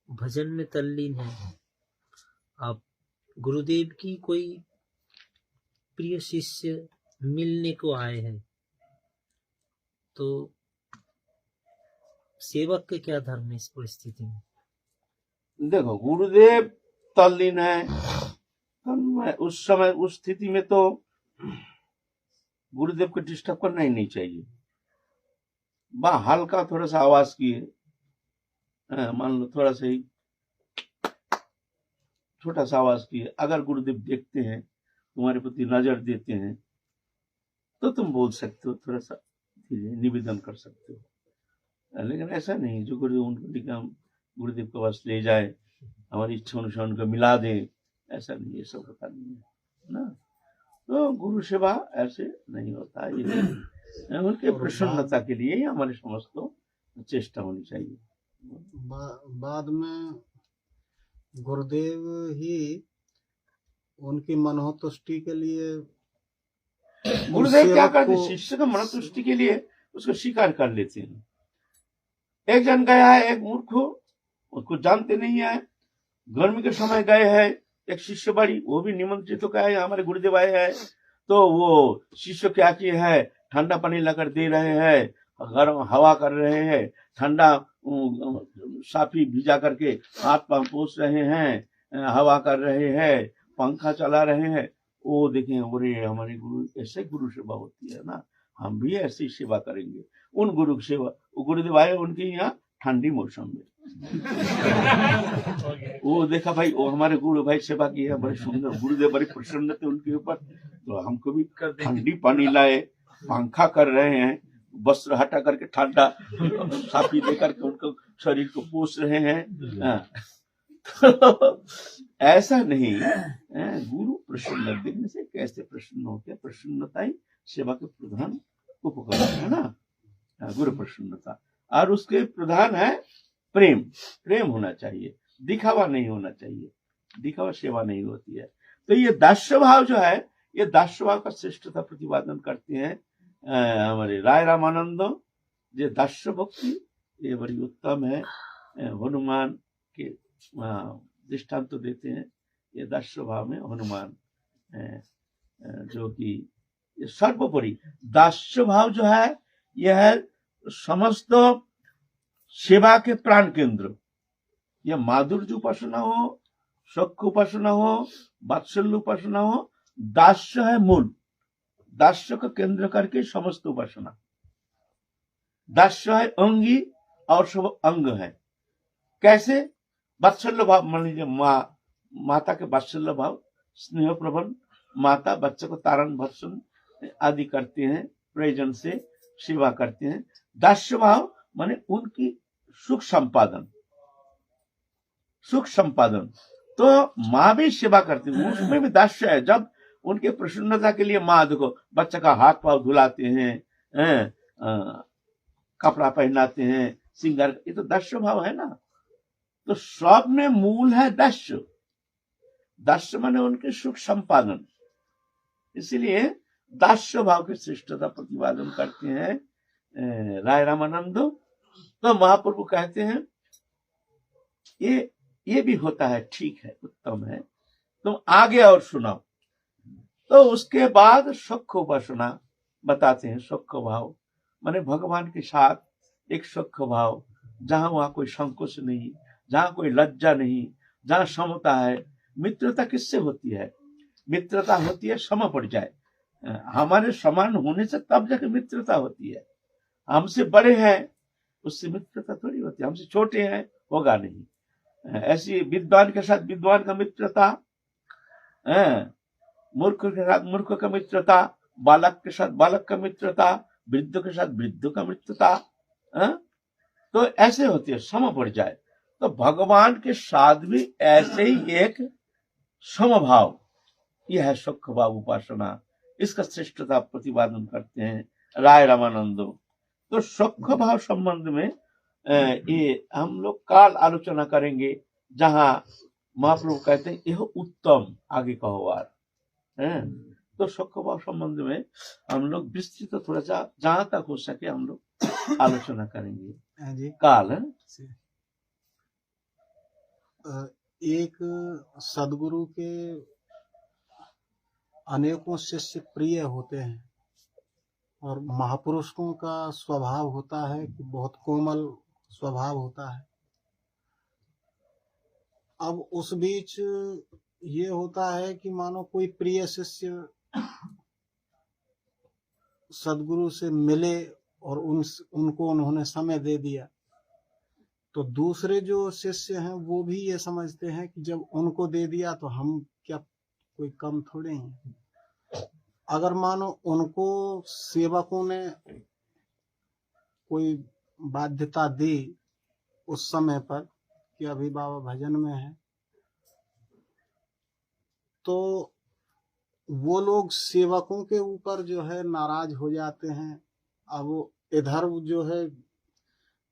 भजन में तल्लीन है, आप गुरुदेव की कोई प्रिय शिष्य मिलने को आए हैं, तो सेवक के क्या धर्म है इस परिस्थिति में? देखो, गुरुदेव तल्लीन है, तो उस समय उस स्थिति में तो गुरुदेव को डिस्टर्ब करना ही नहीं चाहिए। हल्का थोड़ा सा आवाज किए, मान लो थोड़ा सा ही छोटा सा आवाज किए, अगर गुरुदेव देखते हैं, तुम्हारे प्रति नजर देते हैं, तो तुम बोल सकते हो, थोड़ा सा धीरे निवेदन कर सकते हो। लेकिन ऐसा नहीं जो गुरुदेव उनको हम गुरुदेव के पास ले जाए, हमारी इच्छा अनुसार उनको मिला दे, ऐसा नहीं, ये सब होता नहीं है ना। तो गुरु सेवा ऐसे नहीं होता है, ये उनके प्रसन्नता के लिए हमारे समझ को चेष्टा होनी चाहिए। बाद में गुरुदेव ही उनकी मनोतुष्टि के लिए, गुरुदेव क्या करते, शिष्य का मनोतुष्टि के लिए उसको स्वीकार कर लेते हैं। एक जन गया है, एक मूर्ख हो, उसको जानते नहीं है, गर्मी के समय गए हैं, एक शिष्य बड़ी, वो भी निमंत्रित होकर है, हमारे गुरुदेव आए हैं, तो वो शिष्य क्या किए है, ठंडा पानी लाकर दे रहे हैं, गर्म हवा कर रहे हैं, ठंडा साफी भिजा करके हाथ पांव पोंछ रहे हैं, हवा कर रहे हैं, पंखा चला रहे हैं। वो देखें, बोले हमारे गुरु, ऐसे गुरु सेवा होती है ना, हम भी ऐसी सेवा करेंगे। उन गुरु की सेवा, गुरुदेव आए उनके यहाँ ठंडी मौसम में, वो देखा भाई, वो हमारे गुरु भाई सेवा की है, बड़े सुंदर, गुरुदेव बड़े प्रसन्न थे उनके ऊपर, तो हमको भी ठंडी पानी लाए, पंखा कर रहे हैं, वस्त्र हटा करके ठंडा साफी दे करके उनको शरीर को पोष रहे हैं। तो ऐसा नहीं, गुरु प्रसन्न देखने से कैसे प्रसन्न होते हैं, प्रसन्नता ही सेवा के प्रधान उपकरण है ना, गुरु प्रसन्नता। और उसके प्रधान है प्रेम, प्रेम होना चाहिए, दिखावा नहीं होना चाहिए, दिखावा सेवा नहीं होती है। तो ये दास्य भाव जो है, ये दास्य भाव का श्रेष्ठता प्रतिपादन करते हैं हमारे राय रामानंद। ये दास्य भक्ति ये बड़ी उत्तम है, हनुमान के दृष्टांत तो देते हैं, ये दास्य भाव में हनुमान जो कि ये सर्वोपरि दास्य भाव जो है, यह है समस्त सेवा के प्राण केंद्र। यह माधुर्य उपासना हो, शौक उपासना हो, वात्सल्य उपासना हो, दास्य है मूल, दास्य का केंद्र करके समस्त उपासना। दास्य है अंगी और सब अंग है। कैसे? वात्सल्य भाव, मान लीजिए माता के वात्सल्य भाव, स्नेह प्रबंध, माता बच्चे को तारण भर्षण आदि करते हैं, प्रयोजन से सेवा करते हैं। दास्य भाव माने उनकी सुख संपादन, सुख संपादन। तो माँ भी सेवा करती है, उसमें भी दास्य है। जब उनके प्रसन्नता के लिए माँ देखो बच्चे का हाथ पांव धुलाते हैं, कपड़ा पहनाते हैं, श्रृंगार, ये तो दास्य भाव है ना। तो सब में मूल है दास्य, दास्य माने उनके सुख संपादन। इसलिए दास्य भाव की श्रेष्ठता प्रतिपादन करते हैं राय रामानंद। तो महाप्रभु कहते हैं ये भी होता है, ठीक है, उत्तम है, तुम आगे और सुनाओ। तो उसके बाद सुख उपासना बताते हैं। सुख भाव माने भगवान के साथ एक सुख भाव, जहां वहां कोई संकोच नहीं, जहां कोई लज्जा नहीं, जहां समता है। मित्रता किससे होती है? मित्रता होती है सम पड़ जाए, हमारे समान होने से तब जाके मित्रता होती है। हमसे बड़े हैं उससे मित्रता थोड़ी होती है, हमसे छोटे हैं होगा नहीं। ऐसी विद्वान के साथ विद्वान का मित्रता, मूर्ख के साथ मूर्ख का मित्रता, बालक के साथ बालक का मित्रता, वृद्ध के साथ वृद्ध का मित्रता, तो ऐसे होती है, सम पड़ जाए। तो भगवान के साथ भी ऐसे ही एक समभाव, यह है सुख भाव उपासना। इसका श्रेष्ठता प्रतिपादन करते हैं राय रामानंद। तो सुख भाव संबंध में ये हम लोग काल आलोचना करेंगे, जहां महाप्रभु कहते हैं यह उत्तम आगे का वार है। तो सुख भाव संबंध में हम लोग विस्तृत थोड़ा सा जहां तक हो सके हम लोग आलोचना करेंगे काल है। एक सदगुरु के अनेकों शिष्य प्रिय होते हैं, और महापुरुषों का स्वभाव होता है कि बहुत कोमल स्वभाव होता है। अब उस बीच ये होता है कि मानो कोई प्रिय शिष्य सदगुरु से मिले और उनको उन्होंने समय दे दिया, तो दूसरे जो शिष्य हैं वो भी ये समझते हैं कि जब उनको दे दिया तो हम क्या कोई कम थोड़े हैं। अगर मानो उनको सेवकों ने कोई बाध्यता दी उस समय पर कि अभी बाबा भजन में है, तो वो लोग सेवकों के ऊपर जो है नाराज हो जाते हैं। अब वो इधर जो है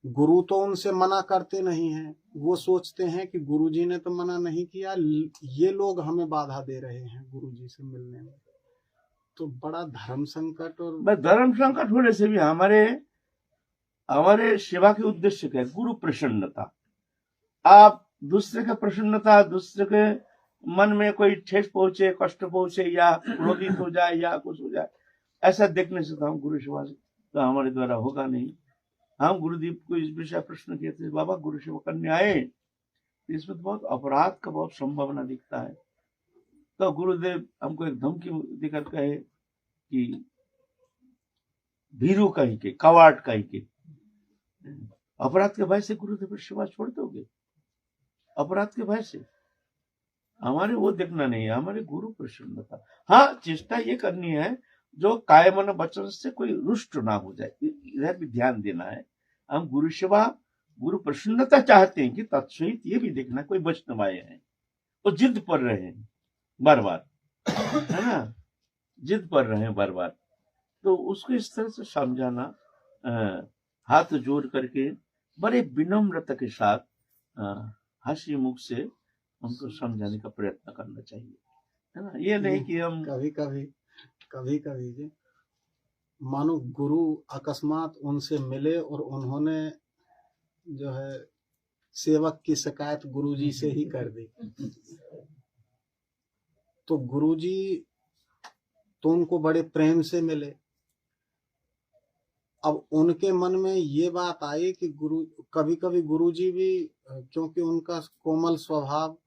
गुरु तो उनसे मना करते नहीं हैं, वो सोचते हैं कि गुरुजी ने तो मना नहीं किया, ये लोग हमें बाधा दे रहे हैं गुरुजी से मिलने में। तो बड़ा धर्म संकट। और बस धर्म संकट होने से भी हमारे हमारे सेवा के उद्देश्य क्या है? गुरु प्रसन्नता। आप दूसरे का प्रसन्नता, दूसरे के मन में कोई ठेस पहुंचे, कष्ट पहुंचे या क्रोधित हो जाए या कुछ हो जाए, ऐसा देखने से तो हम गुरु सेवा तो हमारे द्वारा होगा नहीं। हम गुरुदेव को इस विषय प्रश्न किए थे, बाबा गुरु सेवा करने आए, इसमें तो बहुत अपराध का बहुत संभावना दिखता है। तो गुरुदेव हमको एक धमकी देकर कहे कि भीरू कहीं के, कवाट कहीं के, अपराध के भय से गुरुदेव सेवा छोड़ दोगे? अपराध के भय से? हमारे वो देखना नहीं है, हमारे गुरु प्रसन्नता। हाँ, चेष्टा ये करनी है जो काय मन वचन से कोई रुष्ट ना हो जाए, इधर भी ध्यान देना है। हम गुरु सेवा, गुरु प्रसन्नता चाहते हैं कि तत्सहित ये भी देखना, कोई वैष्णव आए हैं वो जिद पर रहे हैं बार बार, है ना, जिद पर रहे हैं बार बार, तो उसको इस तरह से समझाना, हाथ जोड़ करके बड़े विनम्रता के साथ हास्य मुख से हमको समझाने का प्रयत्न करना चाहिए, है ना। ये नहीं कि हम कभी कभी जी मानो गुरु अकस्मात उनसे मिले और उन्होंने जो है सेवक की शिकायत गुरुजी से ही कर दी, तो गुरुजी तो उनको बड़े प्रेम से मिले। अब उनके मन में ये बात आई कि कभी कभी गुरुजी भी, क्योंकि उनका कोमल स्वभाव,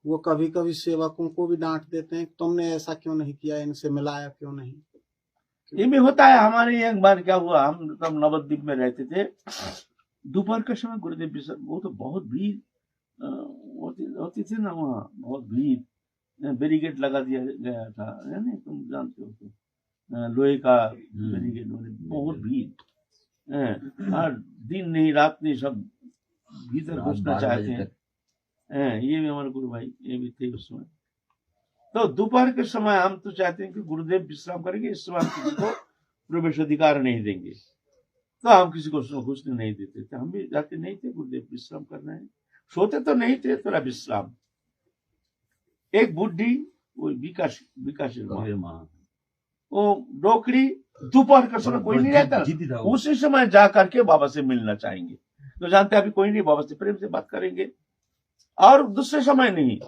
वो कभी कभी सेवकों को भी डांट देते हैं, तुमने ऐसा क्यों नहीं किया, इनसे मिलाया क्यों नहीं। ये भी होता है। हमारे एक बार क्या हुआ, हम तब नवद्वीप में रहते थे, दोपहर के समय गुरुदेव विसर्जन, वो तो बहुत भीड़ होती थी ना, वहाँ बहुत भीड़, बैरिकेड लगा दिया गया था, है ना, तुम जानते हो, तो लोहे का बैरिकेड, बहुत भीड़, हर दिन नहीं रात नहीं सब भीतर घुसना चाहते हैं। ये भी हमारे गुरु भाई ये भी थे उस समय। तो दोपहर के समय हम तो चाहते हैं कि गुरुदेव विश्राम करेंगे, इस समय हम किसी को प्रवेश अधिकार नहीं देंगे, तो हम किसी को घुसने नहीं देते थे। हम भी जाते नहीं थे, गुरुदेव विश्राम करना है, सोते तो नहीं थे, थोड़ा विश्राम। एक बुढ़ी, वो विकास वो डोकरी, दोपहर का समय कोई नहीं रहता, उसी समय जा करके बाबा से मिलना चाहेंगे, तो जानते अभी कोई नहीं, बाबा से प्रेम से बात करेंगे, और दूसरे समय नहीं।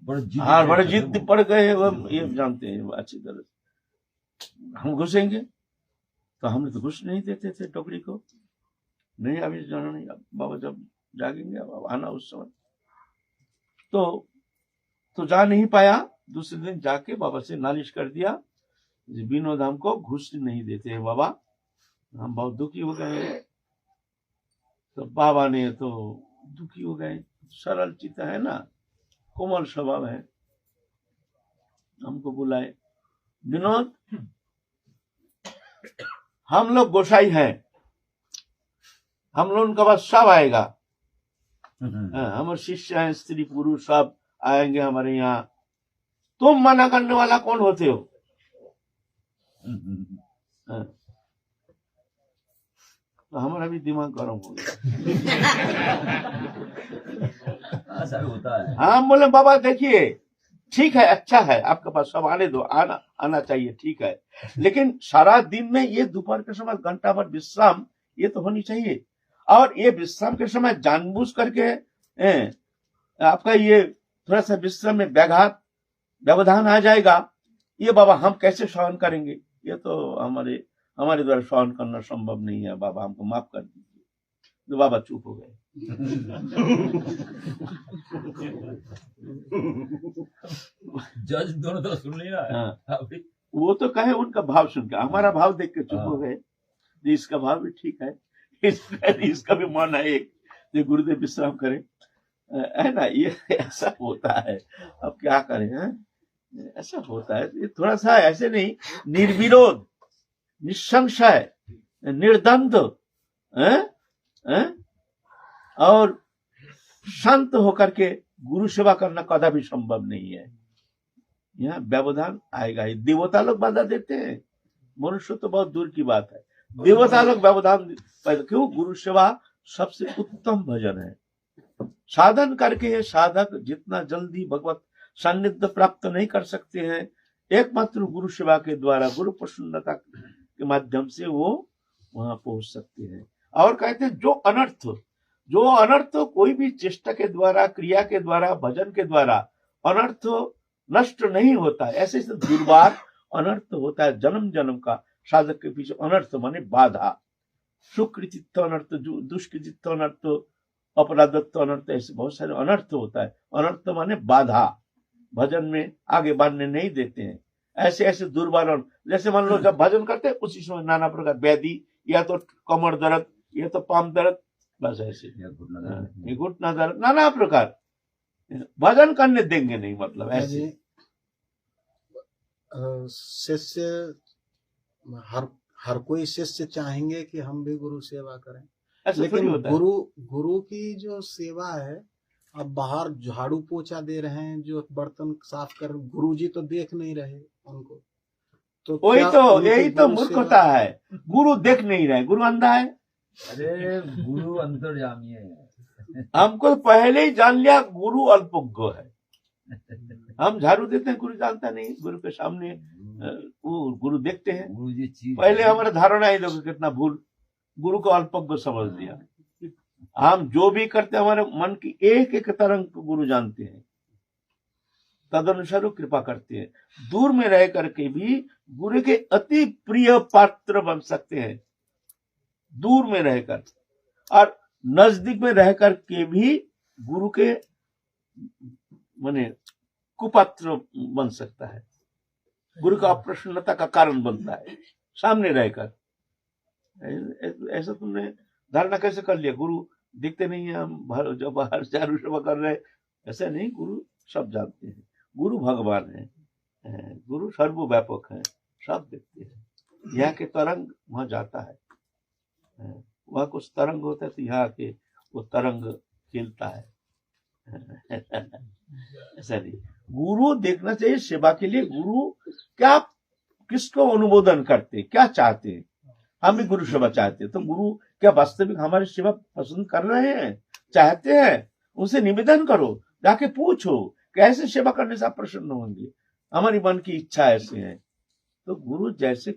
बड़े जिद पड़ गए, ये जानते हैं अच्छी तरह से। हम घुसेंगे तो हमने तो घुस नहीं देते थे टोकरी को, नहीं अभी जाना नहीं, बाबा जब जागेंगे अब आना उस समय। तो जा नहीं पाया, दूसरे दिन जाके बाबा से नालिश कर दिया, विनोद हमको घुस नहीं देते हैं बाबा, हम बहुत दुखी हो गए। तो बाबा ने तो दुखी हो गए, सरल चित्त है ना, कोमल स्वभाव है, हमको बुलाए, विनोद हम लोग गोसाई हैं, हम लोग उनका पास सब आएगा, हमारे शिष्य हैं, स्त्री पुरुष सब आएंगे हमारे यहाँ, तुम मना करने वाला कौन होते हो? तो हमारा भी दिमाग गर्म हो गया। सर होता है। हाँ, बोले बाबा देखिए ठीक है, अच्छा है, आपके पास सब आने दो, आना चाहिए, ठीक है, लेकिन सारा दिन में ये दोपहर के समय घंटा भर विश्राम ये तो होनी चाहिए, और ये विश्राम के समय जानबूझ करके आपका ये थोड़ा सा विश्राम में व्यवधान आ जाएगा, ये बाबा हम कैसे सहन करेंगे? ये तो हमारे द्वारा सहन करना संभव नहीं है, बाबा हमको माफ कर दीजिए। तो बाबा चुप हो गए। जज दोनों तरफ सुन लिया है। हाँ, वो तो कहे उनका भाव सुन के, हमारा भाव देख के चुप हो गए। इसका भाव भी ठीक है, इसका भी मन है एक, जो गुरुदेव विश्राम करें, है ना। ये ऐसा होता है, अब क्या करें, है? ऐसा होता है। ये थोड़ा सा ऐसे नहीं, निर्विरोध, निसंशय, निर्द्वंद, और शांत होकर के गुरु सेवा करना कदापि संभव नहीं है। यहाँ व्यवधान आएगा ही। देवता लोग बाधा देते हैं, मनुष्य तो बहुत दूर की बात है। देवता लोग व्यवधान पैदा, क्यों? गुरु सेवा सबसे उत्तम भजन है। साधन करके है साधक जितना जल्दी भगवत सान्निध्य प्राप्त नहीं कर सकते हैं, एकमात्र गुरु सेवा के द्वारा, गुरु प्रसन्नता के माध्यम से वो वहां पहुंच सकते हैं। और कहते हैं जो अनर्थ कोई भी चेष्टा के द्वारा, क्रिया के द्वारा, भजन के द्वारा अनर्थ नष्ट नहीं होता है, ऐसे दुर्वार अनर्थ होता है जन्म जन्म का। साधक के पीछे अनर्थ माने बाधा, सुकृतित्व अनर्थ, दुष्कृतित्व अनर्थ, अपराधत्व अनर्थ, ऐसे बहुत सारे अनर्थ होता है। अनर्थ माने बाधा, भजन में आगे बढ़ने नहीं देते हैं। ऐसे ऐसे दुर्बल, जैसे मान लो जब भजन करते हैं उसी समय नाना प्रकार व्याधि, या तो कमर दर्द, या तो पाम दर्द, बस ऐसे घुटना दर्द, नाना प्रकार, भजन करने देंगे नहीं, मतलब ऐसे। शिष्य, हर कोई शिष्य चाहेंगे कि हम भी गुरु सेवा करें, लेकिन गुरु की जो सेवा है, अब बाहर झाड़ू पोछा दे रहे हैं, जो बर्तन साफ कर, गुरु जी तो देख नहीं रहे उनको, तो वही तो, यही तो मूर्खता है। गुरु देख नहीं रहे, गुरु अंधा है। अरे गुरु अंतर्यामी है। हमको पहले ही जान लिया गुरु अल्पज्ञ है। हम झाड़ू देते हैं, गुरु जानता नहीं, गुरु के सामने वो गुरु देखते हैं। गुरु जी चीज पहले हमारा धारणा ही देखो कितना भूल, गुरु को अल्पज्ञ समझ दिया। हम जो भी करते हमारे मन की एक एक तरंग को गुरु जानते हैं, तदनुसार कृपा करते हैं। दूर में रह करके भी गुरु के अति प्रिय पात्र बन सकते हैं, दूर में रहकर, और नजदीक में रह करके भी गुरु के माने कुपात्र बन सकता है, गुरु का अप्रसन्नता का कारण बनता है सामने रहकर। ऐसा तुमने धारणा कैसे कर लिया? गुरु दिखते नहीं है, हम जब बाहर चारू सेवा कर रहे, ऐसा नहीं, गुरु सब जानते हैं। गुरु भगवान है, गुरु सर्वव्यापक है, सब देखते हैं। यहाँ के तरंग वहां जाता है, वहां कुछ तरंग होता है तो यहाँ के वो तरंग खेलता है। ऐसा नहीं, गुरु देखना चाहिए सेवा के लिए। गुरु क्या, किसको अनुमोदन करते, क्या चाहते हैं? हम भी गुरु सेवा चाहते हैं, तो गुरु क्या वास्तविक हमारी सेवा पसंद कर रहे हैं, चाहते हैं? उनसे निवेदन करो, जाके पूछो कैसे सेवा करने से आप प्रसन्न होंगे, हमारी मन की इच्छा ऐसे है। तो गुरु जैसे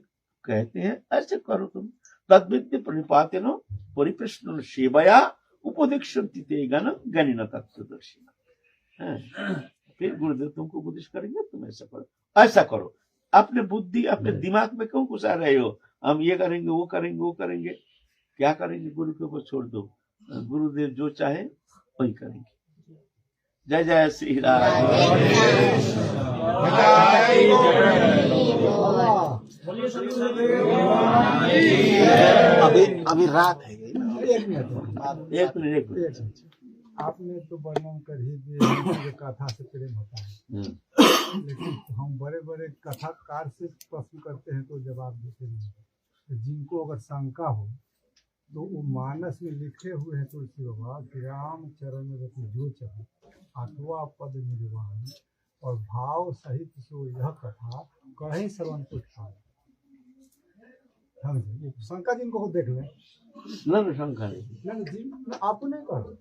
कहते हैं ऐसे करो तुम। तद्विद्य प्रणिपातेन परिप्रश्न सेवया उपदिक्षन्ति ते गणिन तत्त्वदर्शिनः। फिर गुरुदेव तुमको उपदेश करेंगे, तुम ऐसा करो, ऐसा करो। अपने बुद्धि, अपने दिमाग में क्यों घुसा रहे हो? हम ये करेंगे, वो करेंगे, वो करेंगे, क्या करेंगे? गुरु के ऊपर छोड़ दो, गुरुदेव जो चाहे वही करेंगे। जय जय श्री राम। अभी रात है। एक मिनट, आपने तो वर्णन कर ही दिया कथा से प्रेम होता है, लेकिन हम बड़े बड़े कथाकार से प्रश्न करते हैं तो जवाब देते नहीं। तो जिनको अगर शंका हो तो वो मानस में लिखे हुए हैं तुलसी बाबा कि राम चरण रति जो चाहे अथवा पद निर्वाण, और भाव सहित सो यह कथा कहीं श्रवण को था। शंका जिनको हो देख लें, शंका नहीं, आप नहीं करो,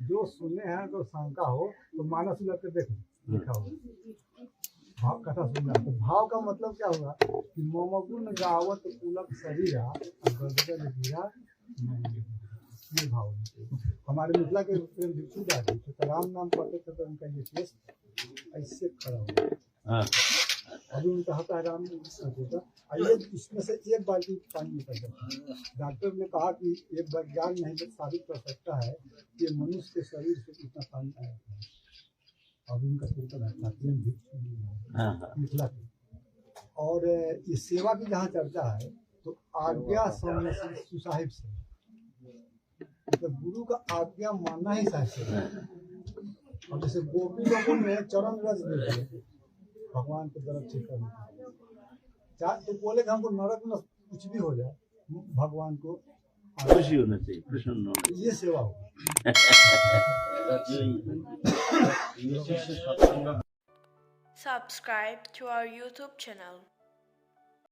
जो सुने हैं तो शंका हो तो मानस लग के देख लिखा हो, भाव कथा सुनना। तो भाव का मतलब क्या हुआ कि मोमगुण गावत पुलक शरीरा गदगद गिरा, ये भाव हमारे मिथिला के प्रेम भिक्षुदास जी तो राम नाम पढ़ते थे तो उनका ये केस ऐसे खड़ा हुआ। अभी उनका हाथ आराम होगा। ये इसमें से एक बाल्टी पानी निकल जाता है। डॉक्टर ने कहा कि एक विज्ञान नहीं साबित कर सकता है कि मनुष्य के शरीर से इतना पानी आया है। अभी उनका मिथिला की और ये सेवा की जहाँ चर्चा है तो आज्ञा सुसाहिब से, तो गुरु का आज्ञा मानना ही साहिब से। और जैसे गोपी लोगों ने चरण रज दे दिए भगवान के तरफ से करने, चाहे तो बोले कि हमको नरक में कुछ भी हो जाए, भगवान को खुशी होना चाहिए, प्रसन्न होना चाहिए। ये सेवा हो। Subscribe to our YouTube channel.